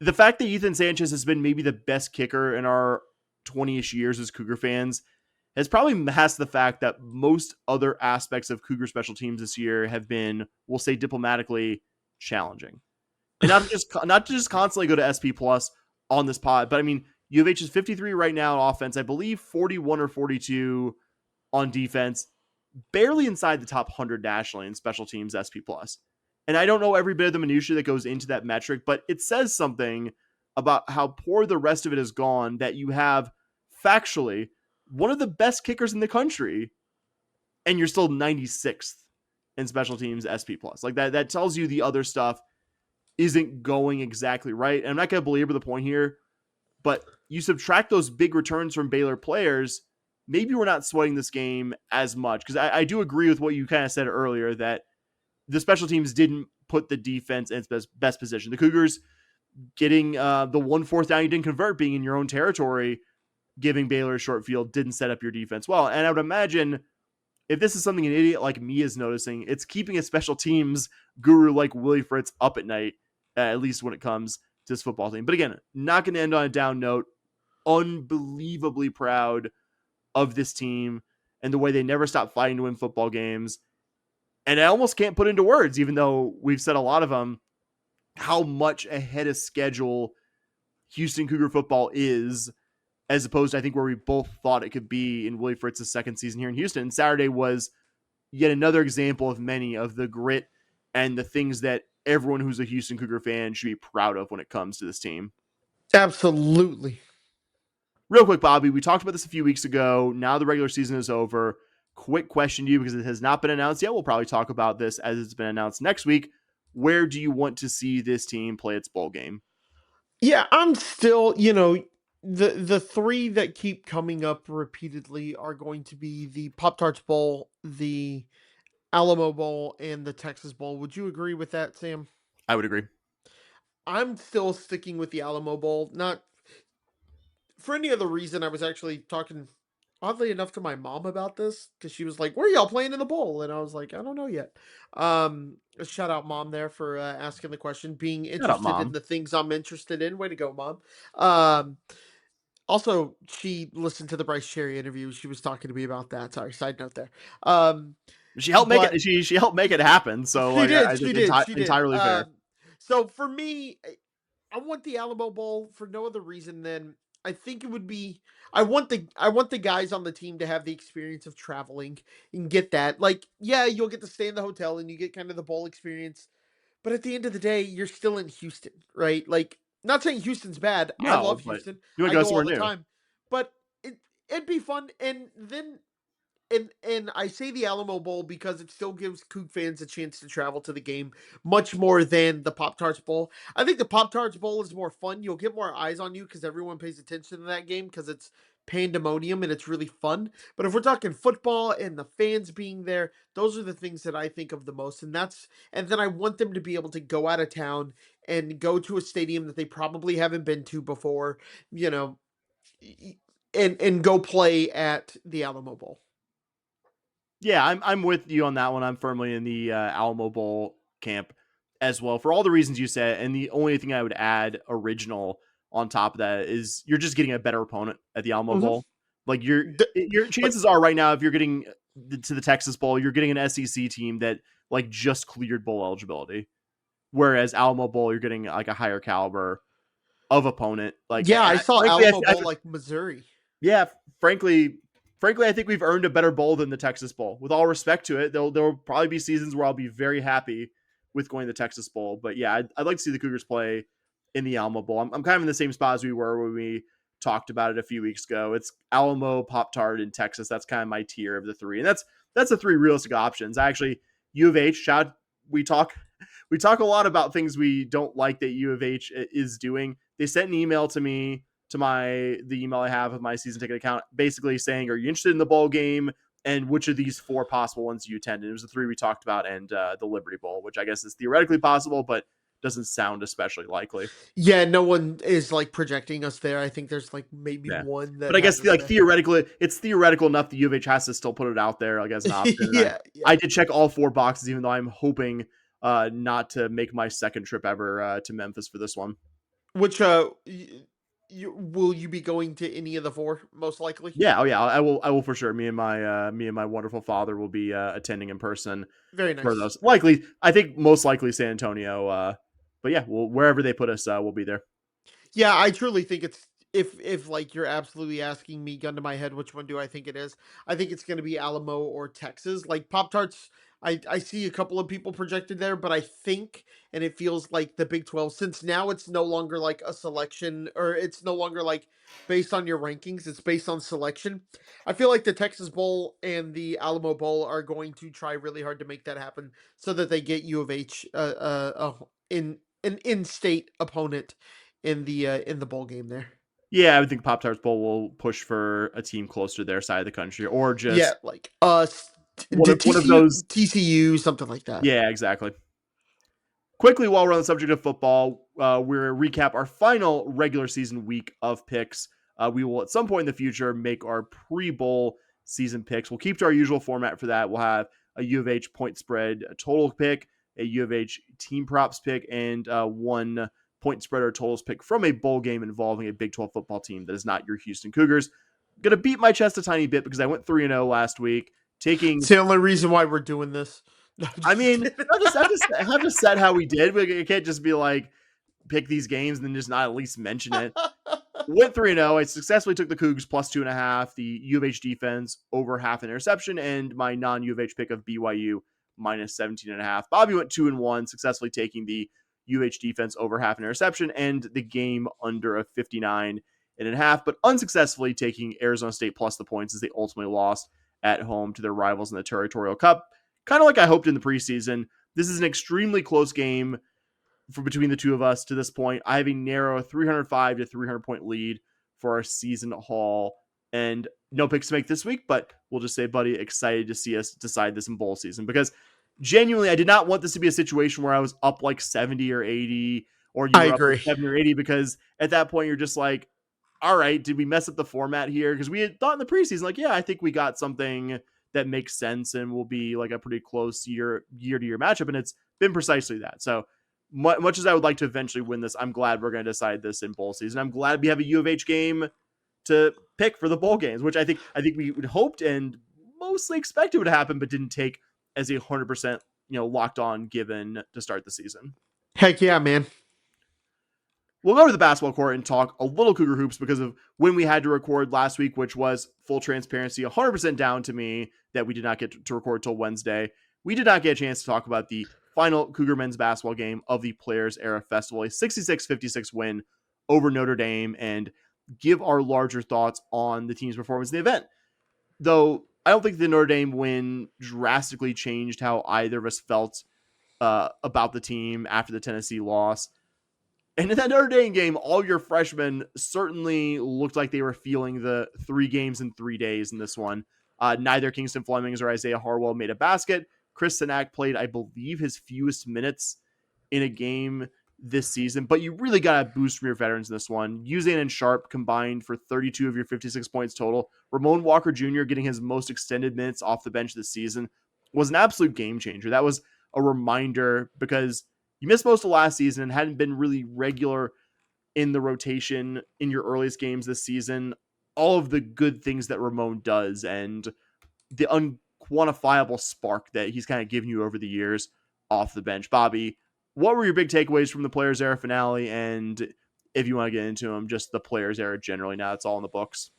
The fact that Ethan Sanchez has been maybe the best kicker in our 20-ish years as Cougar fans has probably masked the fact that most other aspects of Cougar special teams this year have been, we'll say diplomatically, challenging. And not to just constantly go to SP Plus on this pod, but U of H is 53 right now on offense. I believe 41 or 42 on defense. Barely inside the top 100 nationally in special teams SP Plus. And I don't know every bit of the minutia that goes into that metric, but it says something about how poor the rest of it has gone that you have factually one of the best kickers in the country, and you're still 96th in special teams SP Plus. That tells you the other stuff isn't going exactly right. And I'm not going to belabor the point here, but you subtract those big returns from Baylor players, maybe we're not sweating this game as much. Because I do agree with what you kind of said earlier, that the special teams didn't put the defense in its best position. The Cougars getting the 1 4th down you didn't convert, being in your own territory, giving Baylor a short field, didn't set up your defense well. And I would imagine if this is something an idiot like me is noticing, it's keeping a special teams guru like Willie Fritz up at night, at least when it comes to this football team. But again, not going to end on a down note. Unbelievably proud of this team and the way they never stop fighting to win football games. And I almost can't put into words, even though we've said a lot of them, how much ahead of schedule Houston Cougar football is, as opposed to, I think, where we both thought it could be in Willie Fritz's second season here in Houston. And Saturday was yet another example of many of the grit and the things that everyone who's a Houston Cougar fan should be proud of when it comes to this team. Absolutely. Real quick, Bobby, we talked about this a few weeks ago. Now the regular season is over. Quick question to you, because it has not been announced yet. We'll probably talk about this as it's been announced next week. Where do you want to see this team play its bowl game? Yeah, I'm still, the three that keep coming up repeatedly are going to be the Pop Tarts Bowl, the Alamo Bowl, and the Texas Bowl. Would you agree with that, Sam? I would agree. I'm still sticking with the Alamo Bowl, not for any other reason. I was actually talking, oddly enough, to my mom about this because she was like, "Where are y'all playing in the bowl?" And I was like, "I don't know yet." Shout out, mom, there for asking the question, being Shut up, interested in Mom. the things I'm interested in. Way to go, mom. Um, Also, she listened to the Bryce Cherry interview. She was talking to me about that. Sorry, side note there. Um, She helped make but it. She helped make it happen. So she like, did, I she think did, she did. entirely fair. So for me, I want the Alamo Bowl for no other reason than I think it would be. I want the guys on the team to have the experience of traveling and get that. Like, yeah, you'll get to stay in the hotel and you get kind of the bowl experience. But at the end of the day, you're still in Houston, right? Like, not saying Houston's bad. I No, love but Houston. you want I to go go all somewhere the new. time. But it'd be fun. And then and I say the Alamo Bowl because it still gives Coug fans a chance to travel to the game much more than the Pop Tarts Bowl. I think the Pop Tarts Bowl is more fun. You'll get more eyes on you because everyone pays attention to that game because it's pandemonium and it's really fun. But if we're talking football and the fans being there, those are the things that I think of the most. And then I want them to be able to go out of town and go to a stadium that they probably haven't been to before, you know, and go play at the Alamo Bowl. Yeah, I'm with you on that one. I'm firmly in the Alamo Bowl camp as well for all the reasons you said. And the only thing I would add, original on top of that, is you're just getting a better opponent at the Alamo Mhm. Bowl. Like D- your like chances are right now, if you're getting to the Texas Bowl, you're getting an SEC team that like just cleared bowl eligibility. Whereas Alamo Bowl, you're getting like a higher caliber of opponent. Like, Yeah, I saw frankly, Alamo Bowl like Missouri. yeah, frankly, I think we've earned a better bowl than the Texas Bowl. With all respect to it, there'll probably be seasons where I'll be very happy with going to the Texas Bowl. But yeah, I'd like to see the Cougars play in the Alamo Bowl. I'm kind of in the same spot as we were when we talked about it a few weeks ago. It's Alamo, Pop Tart, and Texas. That's kind of my tier of the three, and that's the three realistic options. Actually, U of H. We talk we talk a lot about things we don't like that U of H is doing. They sent an email to me to the email I have of my season ticket account, basically saying, "Are you interested in the bowl game? And which of these four possible ones do you attend?" And it was the three we talked about, and the Liberty Bowl, which I guess is theoretically possible, but doesn't sound especially likely. Yeah, no one is like projecting us there. I think there's like maybe Yeah, one that but I has guess us like there. theoretically, it's theoretical enough that U of H has to still put it out there like as an option. And Yeah, I yeah. did check all four boxes, even though I'm hoping not to make my second trip ever to Memphis for this one. Which will you be going to any of the four most likely? Yeah, oh yeah, I will for sure. Me and my wonderful father will be attending in person Very for nice. those. Likely, I think most likely San Antonio. But yeah, well, wherever they put us, we'll be there. Yeah, I truly think it's if like you're absolutely asking me gun to my head which one do I think it is, I think it's going to be Alamo or Texas. Like Pop Tarts, I see a couple of people projected there, but I think and it feels like the Big 12, since now it's no longer like a selection, or it's no longer like based on your rankings, it's based on selection. I feel like the Texas Bowl and the Alamo Bowl are going to try really hard to make that happen so that they get U of H in an in-state opponent in the bowl game there. Yeah, I would think Pop Tarts Bowl will push for a team closer to their side of the country, or Yeah, just like us, one of those. TCU, something like that. Yeah, exactly. Quickly, while we're on the subject of football, we're recap our final regular season week of picks. We will at some point in the future make our pre-bowl season picks. We'll keep to our usual format for that. We'll have a U of H point spread total pick, a U of H team props pick, and one point spread or totals pick from a bowl game involving a Big 12 football team that is not your Houston Cougars. Gonna beat my chest a tiny bit because I went 3-0 last week, It's taking the only reason why we're doing this. No, I'm I just mean, kidding. have to set how we did. We can't just be like pick these games and then just not at least mention it. Went 3-0. I successfully took the Cougs plus 2.5, the U of H defense over half an interception, and my non-U of H pick of BYU minus 17.5. Bobby went 2-1, successfully taking the U of H defense over half an interception and the game under a 59.5, but unsuccessfully taking Arizona State plus the points as they ultimately lost at home to their rivals in the Territorial Cup. Kind of like I hoped in the preseason. This is an extremely close game for between the two of us to this point. I have a narrow 305 to 300 point lead for our season haul, and no picks to make this week, but we'll just say, buddy, excited to see us decide this in bowl season, because genuinely, I did not want this to be a situation where I was up like 70 or 80, or you I were up like agree. 70 or 80, because at that point you're just like, all right, did we mess up the format here? Because we had thought in the preseason, like, yeah, I think we got something that makes sense and will be like a pretty close year to year matchup. And it's been precisely that. So much as I would like to eventually win this, I'm glad we're going to decide this in bowl season. I'm glad we have a U of H game to pick for the bowl games, which I think we would hoped and mostly expected would happen, but didn't take as a 100%, locked on given to start the season. Heck yeah, man. We'll go to the basketball court and talk a little Cougar hoops because of when we had to record last week, which was, full transparency, 100% down to me that we did not get to record till Wednesday. We did not get a chance to talk about the final Cougar men's basketball game of the Players Era Festival, a 66-56 win over Notre Dame, and give our larger thoughts on the team's performance in the event. Though I don't think the Notre Dame win drastically changed how either of us felt about the team after the Tennessee loss. And in that Notre Dame game, all your freshmen certainly looked like they were feeling the 3 games in 3 days in this one. Neither Kingston Flemings or Isaiah Harwell made a basket. Chris Sinak played, I believe, his fewest minutes in a game this season. But you really got a boost from your veterans in this one. Uzan and Sharp combined for 32 of your 56 points total. Ramon Walker Jr. getting his most extended minutes off the bench this season was an absolute game changer. That was a reminder, because you missed most of last season and hadn't been really regular in the rotation in your earliest games this season. All of the good things that Ramon does and the unquantifiable spark that he's kind of given you over the years off the bench. Bobby, what were your big takeaways from the Players Era finale? And if you want to get into them, just the Players Era generally, now it's all in the books.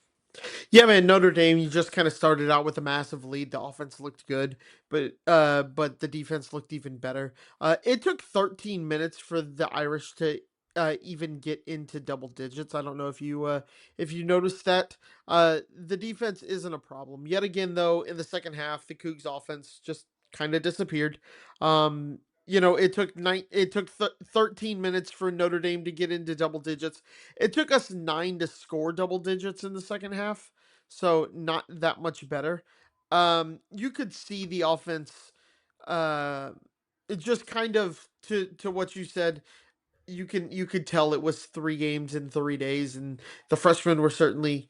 Yeah, man, Notre Dame, you just kind of started out with a massive lead. The offense looked good, but the defense looked even better. It took 13 minutes for the Irish to even get into double digits. I don't know if you noticed that. The defense isn't a problem. Yet again, though, in the second half, the Cougs offense just kind of disappeared. It took 13 minutes for Notre Dame to get into double digits. It took us 9 to score double digits in the second half, so not that much better. You could see the offense. It just kind of to what you said. You could tell it was 3 games in 3 days, and the freshmen were certainly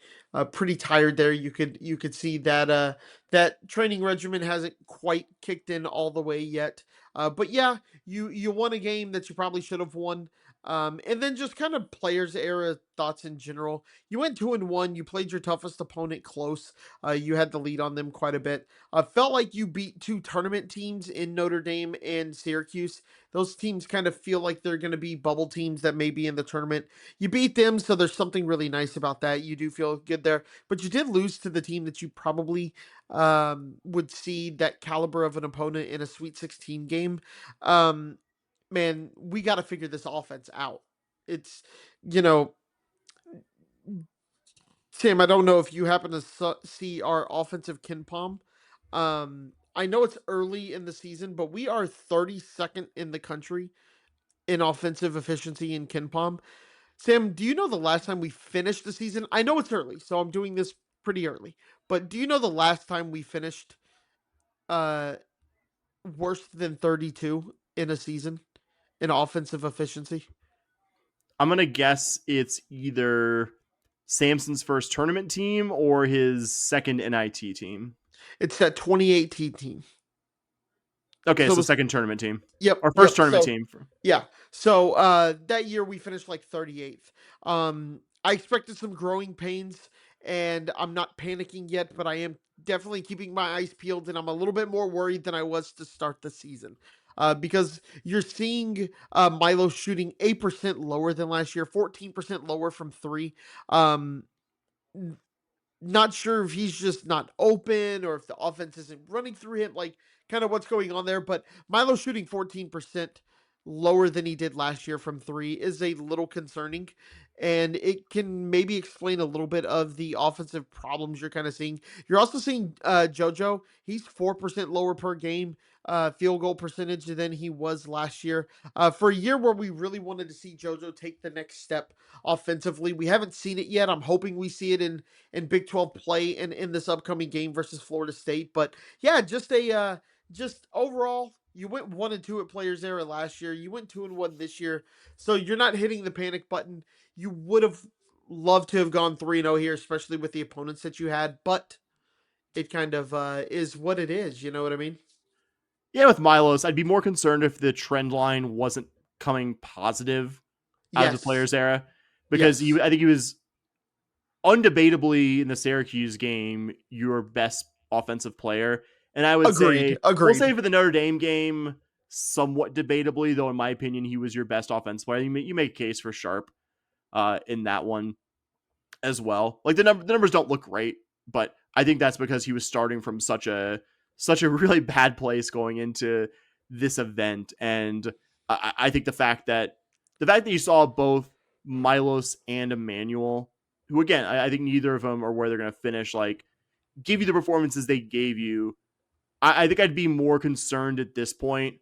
pretty tired there. You could see that that training regimen hasn't quite kicked in all the way yet. But yeah, you won a game that you probably should have won. And then just kind of Players Era thoughts in general. You went 2-1. You played your toughest opponent close. You had the lead on them quite a bit. Felt like you beat 2 tournament teams in Notre Dame and Syracuse. Those teams kind of feel like they're going to be bubble teams that may be in the tournament. You beat them, so there's something really nice about that. You do feel good there. But you did lose to the team that you probably would see that caliber of an opponent in a Sweet 16 game. Man, we got to figure this offense out. It's, Sam, I don't know if you happen to see our offensive KenPom. I know it's early in the season, but we are 32nd in the country in offensive efficiency in KenPom. Sam, do you know the last time we finished the season? I know it's early, so I'm doing this pretty early. But do you know the last time we finished worse than 32 in a season in offensive efficiency? I'm going to guess it's either Samson's first tournament team or his second NIT team. It's that 2018 team. Okay, so second tournament team. Yep. Our first tournament team. Yeah. So that year we finished like 38th. I expected some growing pains, and I'm not panicking yet, but I am definitely keeping my eyes peeled, and I'm a little bit more worried than I was to start the season. Because you're seeing Milo shooting 8% lower than last year, 14% lower from 3. Not sure if he's just not open or if the offense isn't running through him, like kind of what's going on there. But Milo shooting 14% lower than he did last year from 3 is a little concerning. and it can maybe explain a little bit of the offensive problems you're kind of seeing. You're also seeing JoJo. He's 4% lower per game field goal percentage than he was last year. For a year where we really wanted to see JoJo take the next step offensively, we haven't seen it yet. I'm hoping we see it in Big 12 play and in this upcoming game versus Florida State. But yeah, just overall, you went 1-2 at Players Era last year. You went 2-1 this year. So you're not hitting the panic button. You would have loved to have gone 3-0 here, especially with the opponents that you had, but it kind of is what it is. You know what I mean? Yeah, with Milos, I'd be more concerned if the trend line wasn't coming positive out of the Yes. Players Era, because Yes. I think he was undebatably in the Syracuse game your best offensive player. And I would Agreed. say, we'll say Agreed. for the Notre Dame game, somewhat debatably, though in my opinion, he was your best offensive player. You make a case for Sharp in that one as well. Like the numbers don't look great, but I think that's because he was starting from such a really bad place going into this event. And I think the fact that you saw both Milos and Emmanuel, who again, I think neither of them are where they're going to finish, like give you the performances they gave you. I think I'd be more concerned at this point.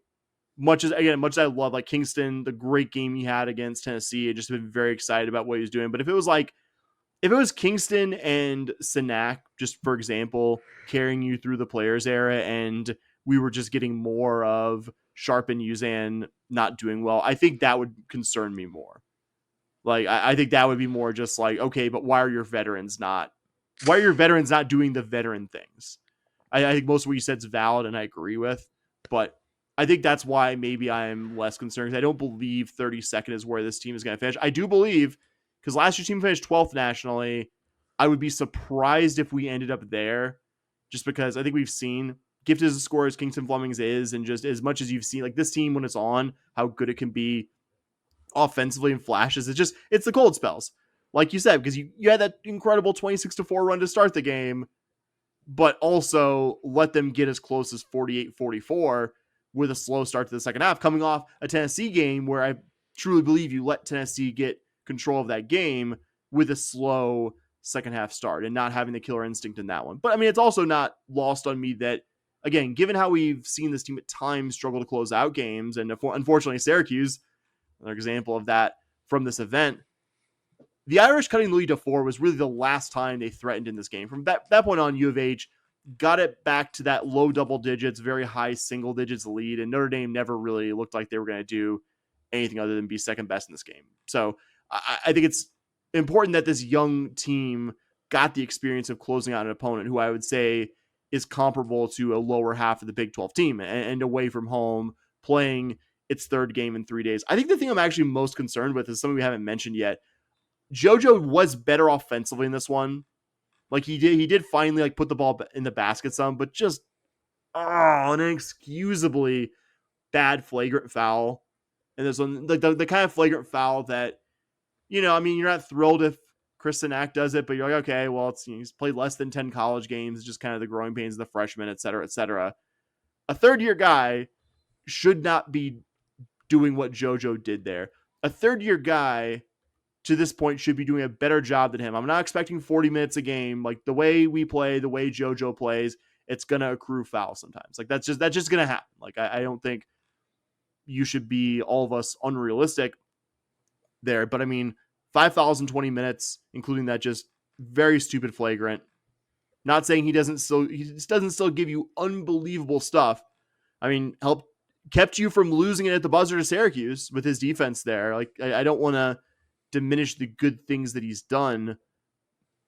Much as I love like Kingston, the great game he had against Tennessee, I just been very excited about what he was doing. But if it was Kingston and Sinak, just for example, carrying you through the Players Era, and we were just getting more of Sharp and Uzan not doing well, I think that would concern me more. Like, I think that would be more just like, okay, but why are your veterans not doing the veteran things? I think most of what you said is valid and I agree with, but I think that's why maybe I'm less concerned. I don't believe 32nd is where this team is going to finish. I do believe, because last year's team finished 12th nationally, I would be surprised if we ended up there, just because I think we've seen gifted as a scorer as Kingston Flemings is, and just as much as you've seen, like this team when it's on, how good it can be offensively in flashes. It's the cold spells. Like you said, because you had that incredible 26-4 run to start the game, but also let them get as close as 48-44 with a slow start to the second half, coming off a Tennessee game where I truly believe you let Tennessee get control of that game with a slow second half start and not having the killer instinct in that one. But I mean, it's also not lost on me that, again, given how we've seen this team at times struggle to close out games, and unfortunately Syracuse, another example of that from this event, the Irish cutting the lead to 4 was really the last time they threatened in this game. From that point on, U of H got it back to that low double digits, very high single digits lead, and Notre Dame never really looked like they were going to do anything other than be second best in this game. So I think it's important that this young team got the experience of closing out an opponent who I would say is comparable to a lower half of the Big 12 team and away from home, playing its third game in 3 days. I think the thing I'm actually most concerned with is something we haven't mentioned yet. JoJo was better offensively in this one. Like he did finally like put the ball in the basket some, but just an inexcusably bad flagrant foul. And this one, like the kind of flagrant foul that, I mean, you're not thrilled if Chris Sinak does it, but you're like, okay, well, he's played less than 10 college games. It's just kind of the growing pains of the freshman, et cetera, et cetera. A third-year guy should not be doing what JoJo did there. A third-year guy to this point should be doing a better job than him. I'm not expecting 40 minutes a game. Like the way we play, the way JoJo plays, it's going to accrue foul sometimes. Like that's just going to happen. Like I don't think you should be all of us unrealistic there, but I mean, 5 fouls in 20 minutes, including that just very stupid flagrant. Not saying he just doesn't still give you unbelievable stuff. I mean, kept you from losing it at the buzzer to Syracuse with his defense there. Like I don't want to diminish the good things that he's done.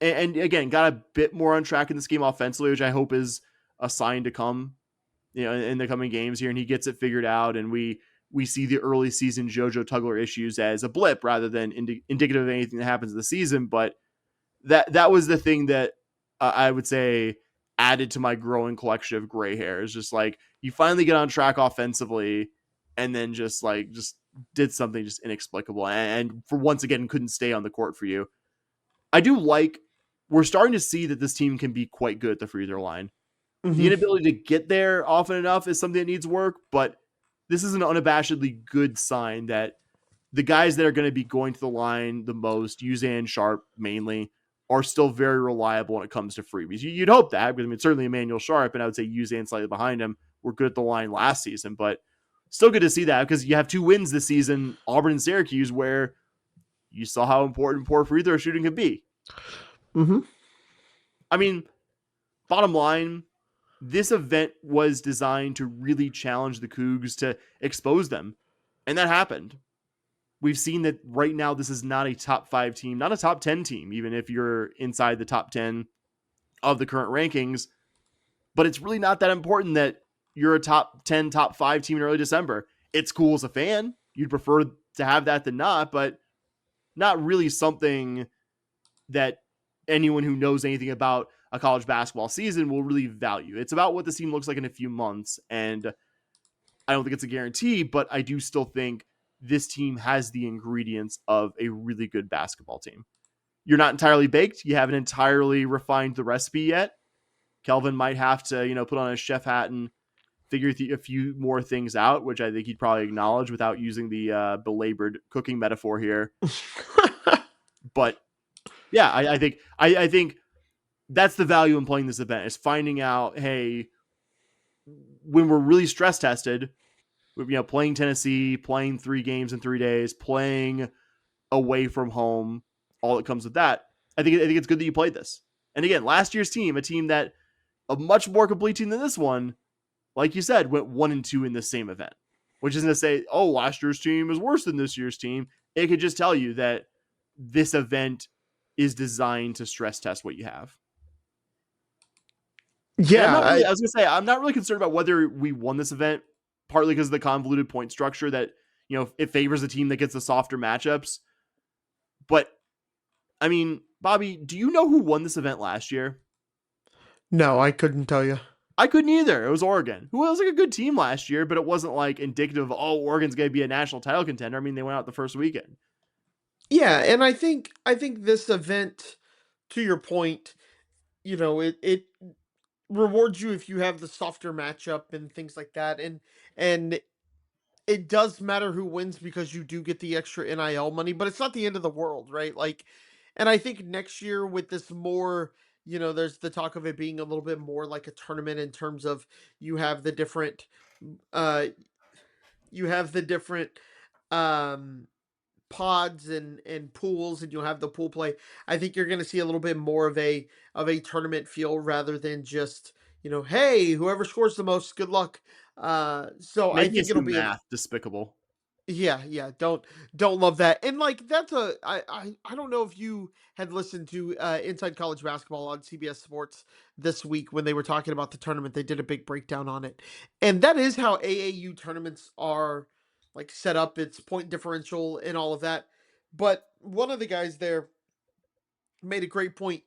And again, got a bit more on track in this game offensively, which I hope is a sign to come, in the coming games here. And he gets it figured out. And we see the early season JoJo Tugler issues as a blip rather than indicative of anything that happens in the season. But that was the thing that I would say added to my growing collection of gray hair. Is just like, you finally get on track offensively and then just did something just inexplicable and for once again couldn't stay on the court for you. We're starting to see that this team can be quite good at the free throw line. Mm-hmm. The inability to get there often enough is something that needs work, but this is an unabashedly good sign that the guys that are going to be going to the line the most, Uzan, Sharp mainly, are still very reliable when it comes to freebies. You'd hope that, because I mean, certainly Emmanuel Sharp, and I would say Uzan slightly behind him, were good at the line last season, but still good to see that, because you have 2 wins this season, Auburn and Syracuse, where you saw how important poor free throw shooting could be. Mm-hmm. I mean, bottom line, this event was designed to really challenge the Cougs, to expose them, and that happened. We've seen that right now this is not a top 5 team, not a top 10 team, even if you're inside the top 10 of the current rankings. But it's really not that important that you're a top 10, top 5 team in early December. It's cool as a fan. You'd prefer to have that than not, but not really something that anyone who knows anything about a college basketball season will really value. It's about what the team looks like in a few months, and I don't think it's a guarantee, but I do still think this team has the ingredients of a really good basketball team. You're not entirely baked. You haven't entirely refined the recipe yet. Kelvin might have to, put on his chef hat and figure a few more things out, which I think he'd probably acknowledge without using the belabored cooking metaphor here. But yeah, I think that's the value in playing this event, is finding out, hey, when we're really stress tested, playing Tennessee, playing 3 games in 3 days, playing away from home, all that comes with that. I think it's good that you played this. And again, last year's team, a team that a much more complete team than this one, like you said, went 1-2 in the same event, which isn't to say, oh, last year's team is worse than this year's team. It could just tell you that this event is designed to stress test what you have. Yeah, I was gonna say, I'm not really concerned about whether we won this event, partly because of the convoluted point structure that, it favors the team that gets the softer matchups. But I mean, Bobby, do you know who won this event last year? no, I couldn't tell you. I couldn't either. It was Oregon, who was like a good team last year, but it wasn't like indicative of, oh, Oregon's going to be a national title contender. I mean, they went out the first weekend. Yeah, and I think this event, to your point, it rewards you if you have the softer matchup and things like that, and it does matter who wins because you do get the extra NIL money, but it's not the end of the world, right? Like, and I think next year with this more, there's the talk of it being a little bit more like a tournament in terms of you have the different, uh, you have the different, um, pods and pools, and you'll have the pool play. I think you're going to see a little bit more of a tournament feel rather than just, hey, whoever scores the most, good luck. So I Making think it it'll seem be despicable. yeah, don't love that. And like that's I don't know if you had listened to Inside College Basketball on CBS Sports this week when they were talking about the tournament. They did a big breakdown on it. And that is how AAU tournaments are like set up. It's point differential and all of that. But one of the guys there made a great point.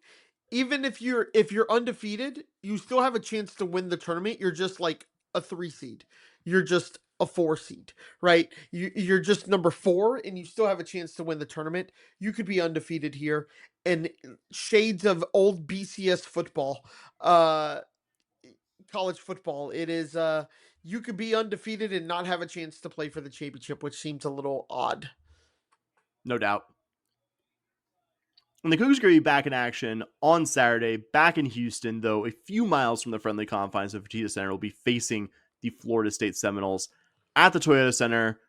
Even if you're undefeated, you still have a chance to win the tournament. You're just like a 3 seed. You're just a 4 seed, right? You're just number 4 and you still have a chance to win the tournament. You could be undefeated here, and shades of old BCS football, college football. It is you could be undefeated and not have a chance to play for the championship, which seems a little odd. No doubt. And the Cougars are going to be back in action on Saturday, back in Houston, though a few miles from the friendly confines of Fertitta Center, will be facing the Florida State Seminoles at the Toyota Center.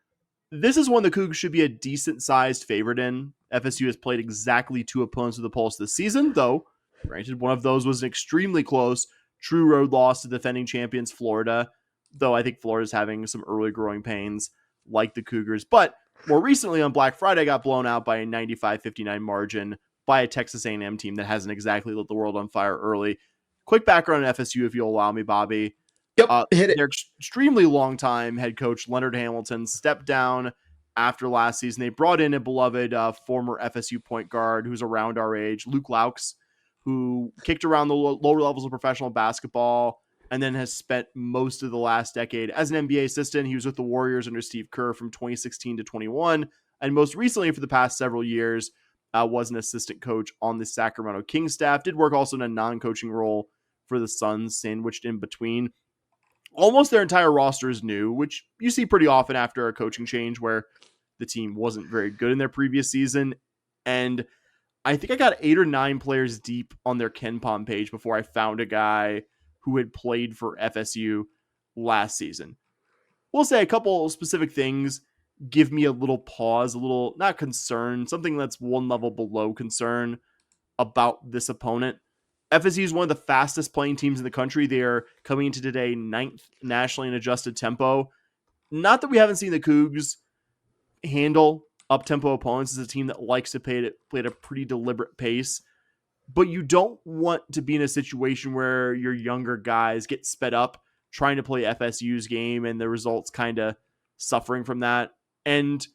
This is one the Cougars should be a decent-sized favorite in. FSU has played exactly 2 opponents with the Pulse this season, though, granted, one of those was an extremely close, true road loss to defending champions Florida, though I think Florida's having some early growing pains like the Cougars. But more recently on Black Friday, got blown out by a 95-59 margin by a Texas A&M team that hasn't exactly lit the world on fire early. Quick background on FSU, if you'll allow me, Bobby. Yep, hit it. Their extremely long-time head coach, Leonard Hamilton, stepped down after last season. They brought in a beloved former FSU point guard who's around our age, Luke Laux, who kicked around the lower levels of professional basketball and then has spent most of the last decade as an NBA assistant. He was with the Warriors under Steve Kerr from 2016 to 21, and most recently for the past several years, was an assistant coach on the Sacramento Kings staff. Did work also in a non-coaching role for the Suns, sandwiched in between. Almost their entire roster is new, which you see pretty often after a coaching change where the team wasn't very good in their previous season. And I think I got 8 or 9 players deep on their KenPom page before I found a guy who had played for FSU last season. We'll say a couple specific things give me a little pause, a little, not concern, something that's one level below concern about this opponent. FSU is one of the fastest playing teams in the country. They are coming into today 9th nationally in adjusted tempo. Not that we haven't seen the Cougs handle up-tempo opponents. As a team that likes to play at a pretty deliberate pace, but you don't want to be in a situation where your younger guys get sped up trying to play FSU's game and the results kind of suffering from that. And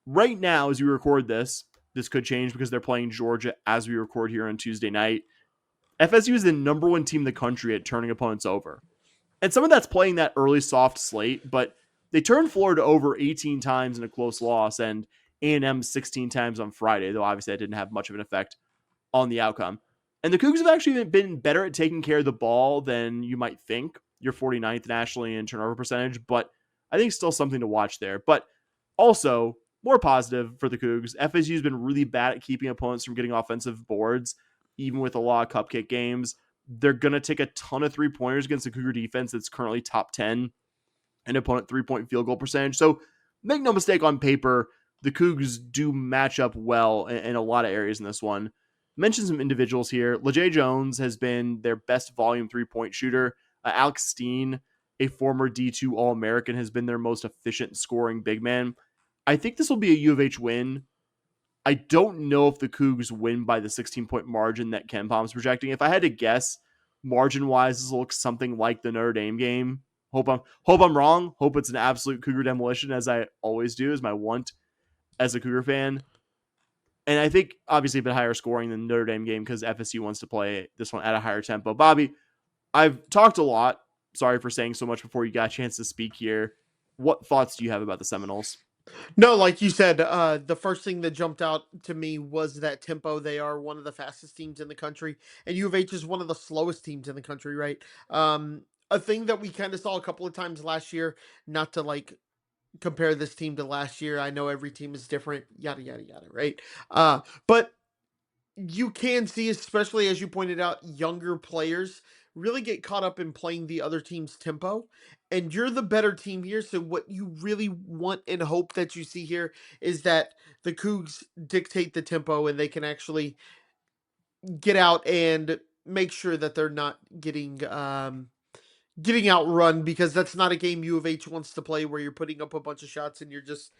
right now, as we record this could change because they're playing Georgia as we record here on Tuesday night. FSU is the number 1 team in the country at turning opponents over. And some of that's playing that early soft slate, but they turned Florida over 18 times in a close loss and A&M 16 times on Friday, though obviously that didn't have much of an effect on the outcome. And the Cougs have actually been better at taking care of the ball than you might think. You're 49th nationally in turnover percentage, but I think still something to watch there. But also, more positive for the Cougs, FSU has been really bad at keeping opponents from getting offensive boards, even with a lot of cupcake games. They're going to take a ton of 3-pointers against the Cougar defense that's currently top 10 in opponent 3-point field goal percentage. So make no mistake, on paper, the Cougs do match up well in a lot of areas in this one. Mention some individuals here. LeJay Jones has been their best volume 3-point shooter. Alex Steen, a former D2 All-American, has been their most efficient scoring big man. I think this will be a U of H win. I don't know if the Cougs win by the 16-point margin that KenPom's projecting. If I had to guess, margin-wise, this looks something like the Notre Dame game. Hope I'm wrong. Hope it's an absolute Cougar demolition, as I always do, as my want as a Cougar fan. And I think obviously a bit higher scoring than the Notre Dame game because FSU wants to play this one at a higher tempo. Bobby, I've talked a lot. Sorry for saying so much before you got a chance to speak here. What thoughts do you have about the Seminoles? No, like you said, the first thing that jumped out to me was that tempo. They are one of the fastest teams in the country, and U of H is one of the slowest teams in the country, right? A thing that we kind of saw a couple of times last year, not to like compare this team to last year. I know every team is different, yada, yada, yada, right? But you can see, especially as you pointed out, younger players really get caught up in playing the other team's tempo, and you're the better team here. So what you really want and hope that you see here is that the Cougs dictate the tempo and they can actually get out and make sure that they're not getting outrun, because that's not a game U of H wants to play where you're putting up a bunch of shots and you're just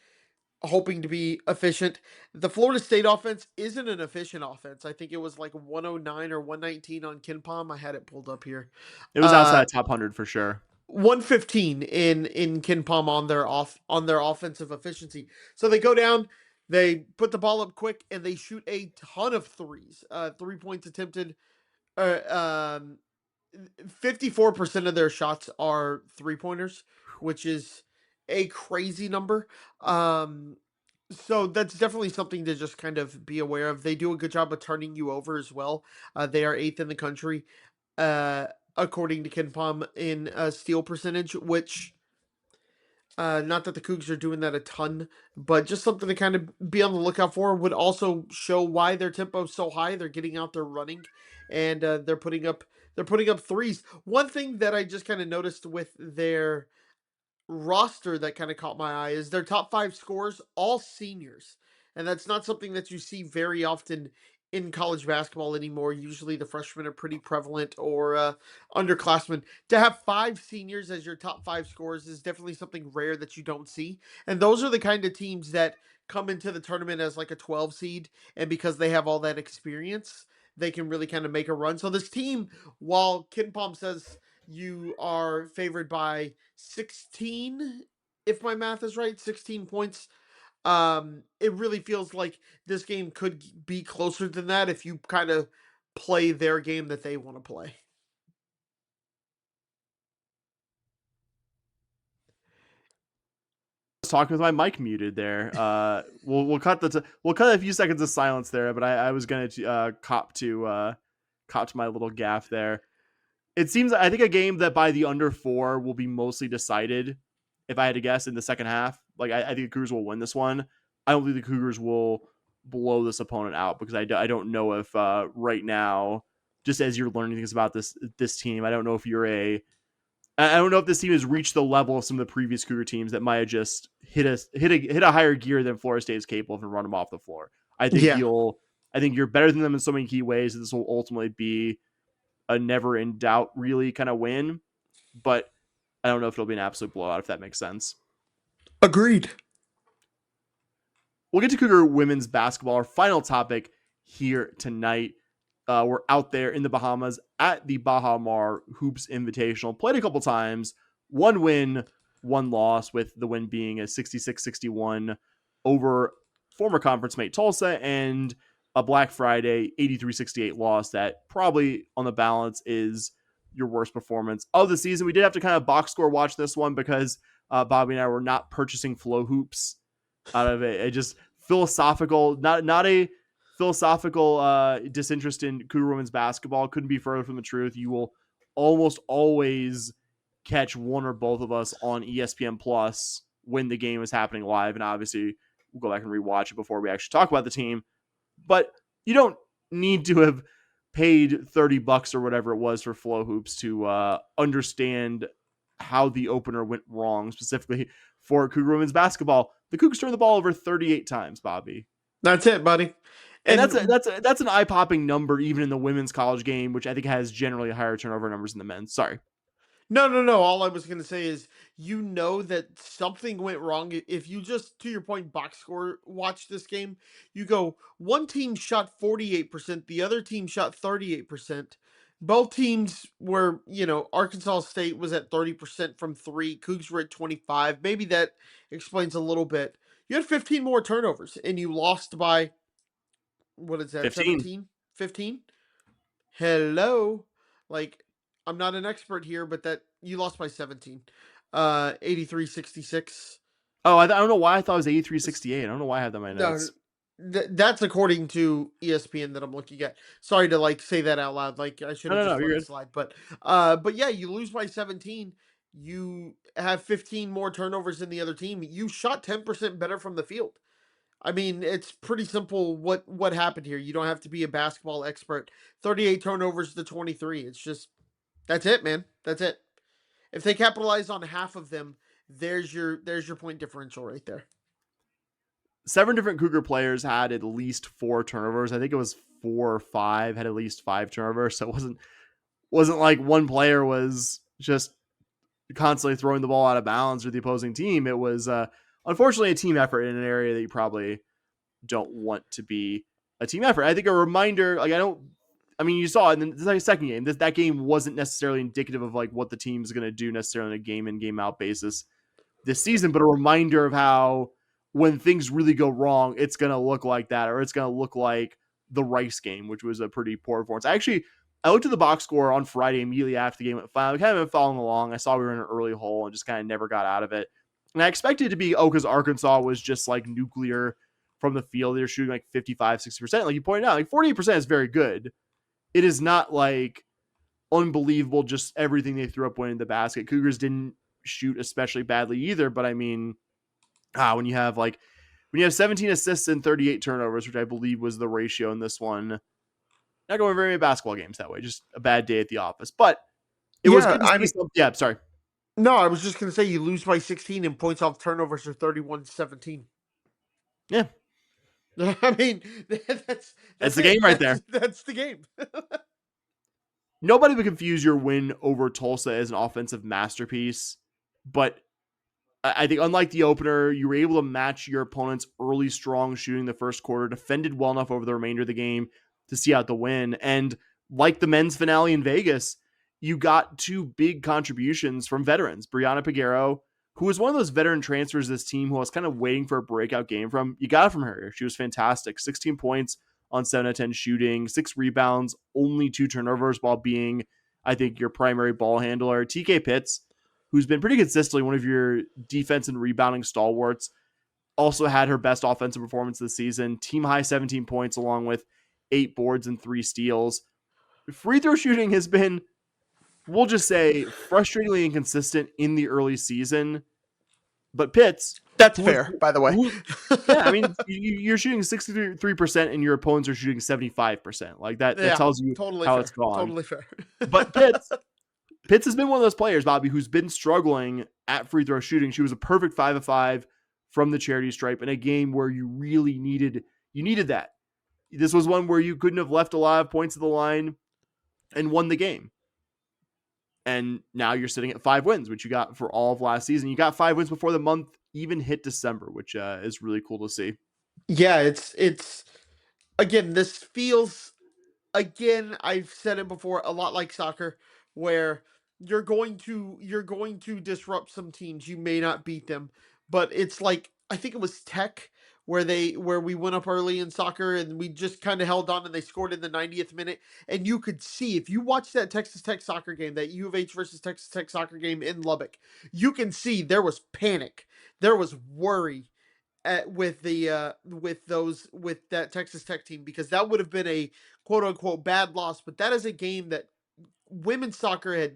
hoping to be efficient. The Florida State offense isn't an efficient offense. I think it was like 109 or 119 on KenPom. I had it pulled up here. It was outside top 100 for sure. 115 in KenPom on their offensive efficiency. So they go down, they put the ball up quick, and they shoot a ton of threes. 3 points attempted. 54% of their shots are 3-pointers, which is a crazy number. So that's definitely something to just kind of be aware of. They do a good job of turning you over as well. They are 8th in the country, according to KenPom, in steal percentage, which not that the Cougs are doing that a ton, but just something to kind of be on the lookout for. Would also show why their tempo is so high. They're getting out there running, and they're putting up threes. One thing that I just kind of noticed with their roster that kind of caught my eye is their top 5 scorers, all seniors. And that's not something that you see very often in college basketball anymore. Usually the freshmen are pretty prevalent, or underclassmen. To have 5 seniors as your top 5 scorers is definitely something rare that you don't see. And those are the kind of teams that come into the tournament as like a 12 seed. And because they have all that experience, they can really kind of make a run. So this team, while KenPom says you are favored by 16, if my math is right, 16 points. It really feels like this game could be closer than that if you kind of play their game that they want to play. Talking with my mic muted there. We'll cut we'll cut a few seconds of silence there, but I was gonna cop to my little gaffe there. It seems, I think, a game that by the under 4 will be mostly decided, if I had to guess, in the second half. Like I think the Cougars will win this one. I don't think the Cougars will blow this opponent out because I don't know if right now, just as you're learning things about this team, I don't know if I don't know if this team has reached the level of some of the previous Cougar teams that might have just hit a higher gear than Florida State is capable of and run them off the floor. I think you're better than them in so many key ways. This will ultimately be a never in doubt really kind of win, but I don't know if it'll be an absolute blowout, if that makes sense. Agreed. We'll get to Cougar women's basketball, our final topic here tonight. We're out there in the Bahamas at the Baha Mar Hoops Invitational. Played a couple times. One win, one loss, with the win being a 66-61 over former conference mate Tulsa, and a Black Friday 83-68 loss that probably on the balance is your worst performance of the season. We did have to kind of box score watch this one because Bobby and I were not purchasing Flow Hoops out of a just philosophical, not a philosophical disinterest in Cougar women's basketball. Couldn't be further from the truth. You will almost always catch one or both of us on ESPN Plus when the game is happening live, and obviously we'll go back and rewatch it before we actually talk about the team. But you don't need to have paid $30 or whatever it was for Flow Hoops to understand how the opener went wrong, specifically for Cougar women's basketball. The Cougars turned the ball over 38 times, Bobby. That's it, buddy. And that's an eye-popping number even in the women's college game, which I think has generally higher turnover numbers than the men's. Sorry. No. All I was going to say is, that something went wrong. If you just, to your point, box score watch this game, you go, one team shot 48%, the other team shot 38%. Both teams were, Arkansas State was at 30% from three. Cougs were at 25. Maybe that explains a little bit. You had 15 more turnovers, and you lost by, what is that, 17? 15? Hello? Like, I'm not an expert here, but that you lost by 17. 83-66. Oh, I don't know why I thought it was 83-68. I don't know why I had that in my notes. That's according to ESPN that I'm looking at. Sorry to say that out loud. Like, I should have just let it slide. But yeah, you lose by 17. You have 15 more turnovers than the other team. You shot 10% better from the field. I mean, it's pretty simple what happened here. You don't have to be a basketball expert. 38 turnovers to 23. It's just, that's it, man. That's it. If they capitalize on half of them, there's your point differential right there. 7 different Cougar players had at least 4 turnovers. I think it was 4 or 5 had at least 5 turnovers. So it wasn't like one player was just constantly throwing the ball out of bounds or the opposing team. It was unfortunately a team effort in an area that you probably don't want to be a team effort. I think a reminder, you saw it in the second game. That game wasn't necessarily indicative of what the team's going to do necessarily on a game in, game out basis this season, but a reminder of how when things really go wrong, it's going to look like that, or it's going to look like the Rice game, which was a pretty poor performance. I looked at the box score on Friday immediately after the game went final. I kind of been following along. I saw we were in an early hole and just kind of never got out of it. And I expected it to be, because Arkansas was just nuclear from the field. They're shooting 55-60%. Like you pointed out, 48% is very good. It is not unbelievable, just everything they threw up went in the basket. Cougars didn't shoot especially badly either, but when you have 17 assists and 38 turnovers, which I believe was the ratio in this one, not going very many basketball games that way. Just a bad day at the office. But it was good to see yeah, sorry. No, I was just going to say you lose by 16 and points off turnovers are 31-17. Yeah. I mean, that's the game right there. That's the game. Nobody would confuse your win over Tulsa as an offensive masterpiece, but I think unlike the opener, you were able to match your opponent's early strong shooting the first quarter, defended well enough over the remainder of the game to see out the win. And like the men's finale in Vegas, you got 2 big contributions from veterans. Brianna Peguero, who was one of those veteran transfers of this team who I was kind of waiting for a breakout game from. You got it from her. She was fantastic. 16 points on 7 of 10 shooting, 6 rebounds, only 2 turnovers while being, I think, your primary ball handler. TK Pitts, who's been pretty consistently one of your defense and rebounding stalwarts, also had her best offensive performance this season. Team high 17 points along with 8 boards and 3 steals. Free throw shooting has been, we'll just say, frustratingly inconsistent in the early season. But Pitts, That's fair, by the way. Yeah, I mean, you're shooting 63% and your opponents are shooting 75%. Like that Yeah, tells you totally how fair. it's gone. Totally fair. But Pitts has been one of those players, Bobby, who's been struggling at free throw shooting. She was a perfect 5 of 5 from the charity stripe in a game where you really needed that. This was one where you couldn't have left a lot of points at the line and won the game. And now you're sitting at 5 wins, which you got for all of last season. You got 5 wins before the month even hit December, which is really cool to see. Yeah, it's again, this feels, again, I've said it before, a lot like soccer, where you're going to disrupt some teams. You may not beat them, but it's like, I think it was Tech where we went up early in soccer and we just kind of held on and they scored in the 90th minute. And you could see, if you watch that Texas Tech soccer game, that U of H versus Texas Tech soccer game in Lubbock, you can see there was panic, there was worry with that Texas Tech team, because that would have been a quote unquote bad loss. But that is a game that women's soccer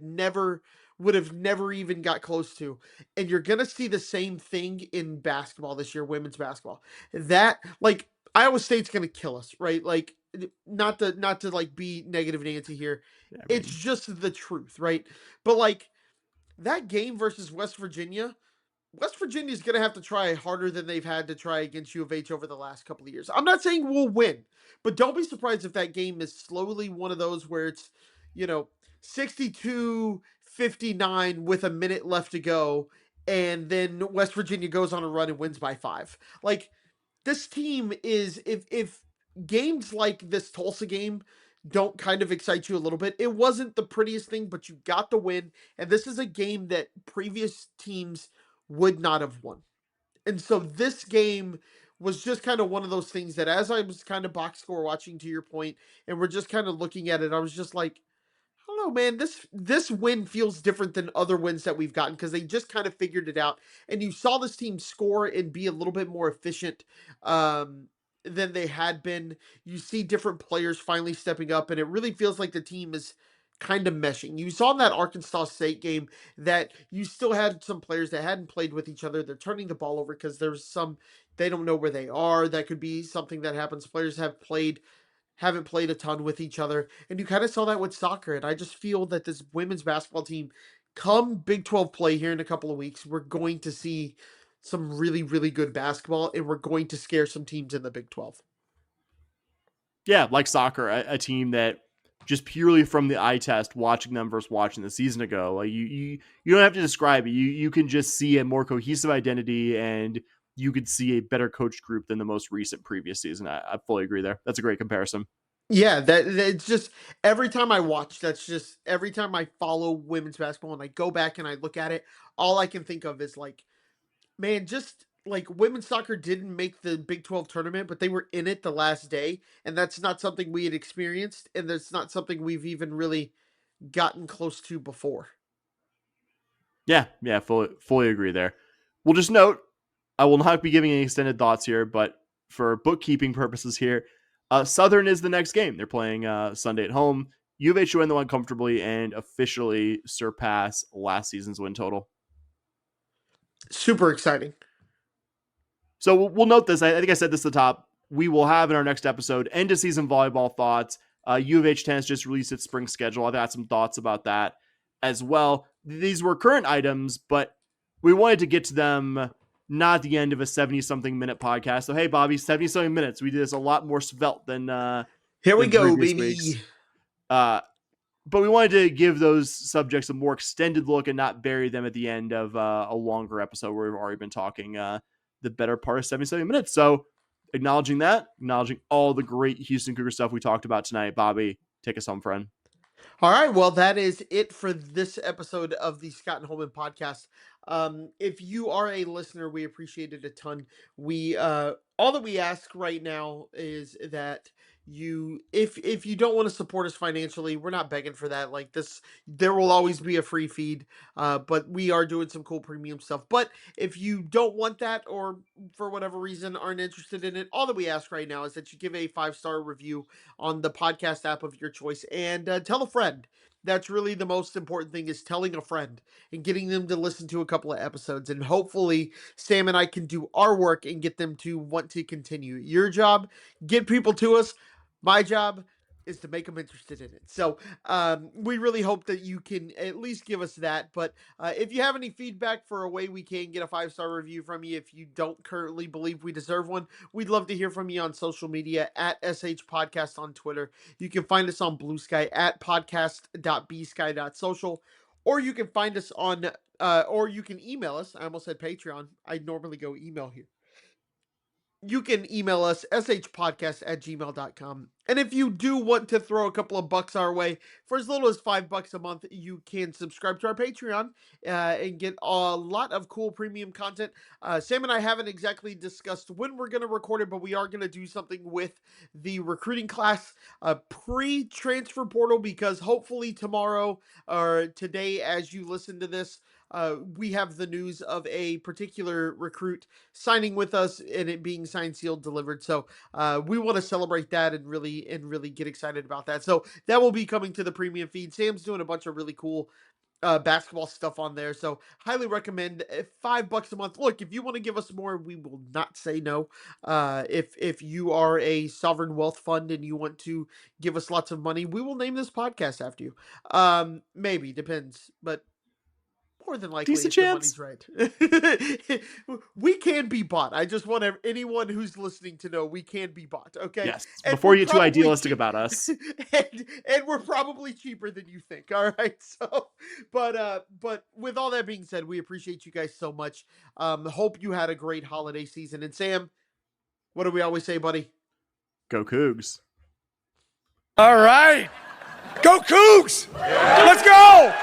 would have never even got close to. And you're gonna see the same thing in basketball this year, women's basketball. That, like, Iowa State's gonna kill us, right? Like, not to like be negative Nancy here. Yeah, I mean, It's just the truth, right? But like, that game versus West Virginia is going to have to try harder than they've had to try against U of H over the last couple of years. I'm not saying we'll win, but don't be surprised if that game is slowly one of those where it's, 62-59 with a minute left to go, and then West Virginia goes on a run and wins by 5. Like, this team is, if games like this Tulsa game don't kind of excite you a little bit, it wasn't the prettiest thing, but you got the win, and this is a game that previous teams would not have won. And so this game was just kind of one of those things that, as I was kind of box score watching, to your point, and we're just kind of looking at it, I was just like, I don't know, man. This win feels different than other wins that we've gotten, because they just kind of figured it out. And you saw this team score and be a little bit more efficient than they had been. You see different players finally stepping up, and it really feels like the team is kind of meshing. You saw in that Arkansas State game that you still had some players that hadn't played with each other. They're turning the ball over because there's some, they don't know where they are. That could be something that happens. Players haven't played a ton with each other. And you kind of saw that with soccer. And I just feel that this women's basketball team, come Big 12 play here in a couple of weeks, we're going to see some really, really good basketball, and we're going to scare some teams in the Big 12. Yeah, like soccer, a team that just purely from the eye test, watching them versus watching the season ago, like you don't have to describe it. You can just see a more cohesive identity, and you could see a better coach group than the most recent previous season. I fully agree there. That's a great comparison. Yeah, it's just, every time I watch, that's just every time I follow women's basketball and I go back and I look at it, all I can think of is like, man, just like, women's soccer didn't make the Big 12 tournament, but they were in it the last day, and that's not something we had experienced, and that's not something we've even really gotten close to before. Yeah, fully agree there. We'll just note, I will not be giving any extended thoughts here, but for bookkeeping purposes here, Southern is the next game. They're playing Sunday at home. U of H should win the one comfortably and officially surpass last season's win total. Super exciting. So we'll note this. I think I said this at the top. We will have in our next episode end of season volleyball thoughts. U of H tennis just released its spring schedule. I've got some thoughts about that as well. These were current items, but we wanted to get to them not at the end of a 70-something minute podcast. So, hey, Bobby, 70-something minutes. We did this a lot more svelte than here we go, previous baby. weeks. But we wanted to give those subjects a more extended look and not bury them at the end of a longer episode where we've already been talking the better part of 77 minutes. So acknowledging all the great Houston Cougar stuff we talked about tonight, Bobby, take us home, friend. All right, well, that is it for this episode of the Scott and Holman podcast. If you are a listener, we appreciate it a ton. We all that we ask right now is that you, if you don't want to support us financially, we're not begging for that. Like this, there will always be a free feed, but we are doing some cool premium stuff. But if you don't want that, or for whatever reason aren't interested in it, all that we ask right now is that you give a 5-star review on the podcast app of your choice, and tell a friend. That's really the most important thing, is telling a friend and getting them to listen to a couple of episodes. And hopefully Sam and I can do our work and get them to want to continue. Your job, get people to us. My job is to make them interested in it. So we really hope that you can at least give us that. But if you have any feedback for a way we can get a 5-star review from you, if you don't currently believe we deserve one, we'd love to hear from you on social media at SH Podcast on Twitter. You can find us on Blue Sky at podcast.bsky.social, or you can find us on, or you can email us. I almost said Patreon. I normally go email here. You can email us, shpodcast@gmail.com. And if you do want to throw a couple of bucks our way, for as little as $5 a month, you can subscribe to our Patreon and get a lot of cool premium content. Sam and I haven't exactly discussed when we're going to record it, but we are going to do something with the recruiting class pre-transfer portal, because hopefully tomorrow or today, as you listen to this, we have the news of a particular recruit signing with us and it being signed, sealed, delivered. So we want to celebrate that and really get excited about that. So that will be coming to the premium feed. Sam's doing a bunch of really cool basketball stuff on there. So highly recommend. $5 a month. Look, if you want to give us more, we will not say no. If you are a sovereign wealth fund and you want to give us lots of money, we will name this podcast after you. Maybe, depends, but more than likely, Decent if chance. the money's right. We can be bought. I just want anyone who's listening to know we can be bought, okay? Yes. And Before we're you get too probably idealistic about us. and we're probably cheaper than you think, all right? So, but with all that being said, we appreciate you guys so much. Hope you had a great holiday season. And Sam, what do we always say, buddy? Go Cougs. All right. Go Cougs! Let's go!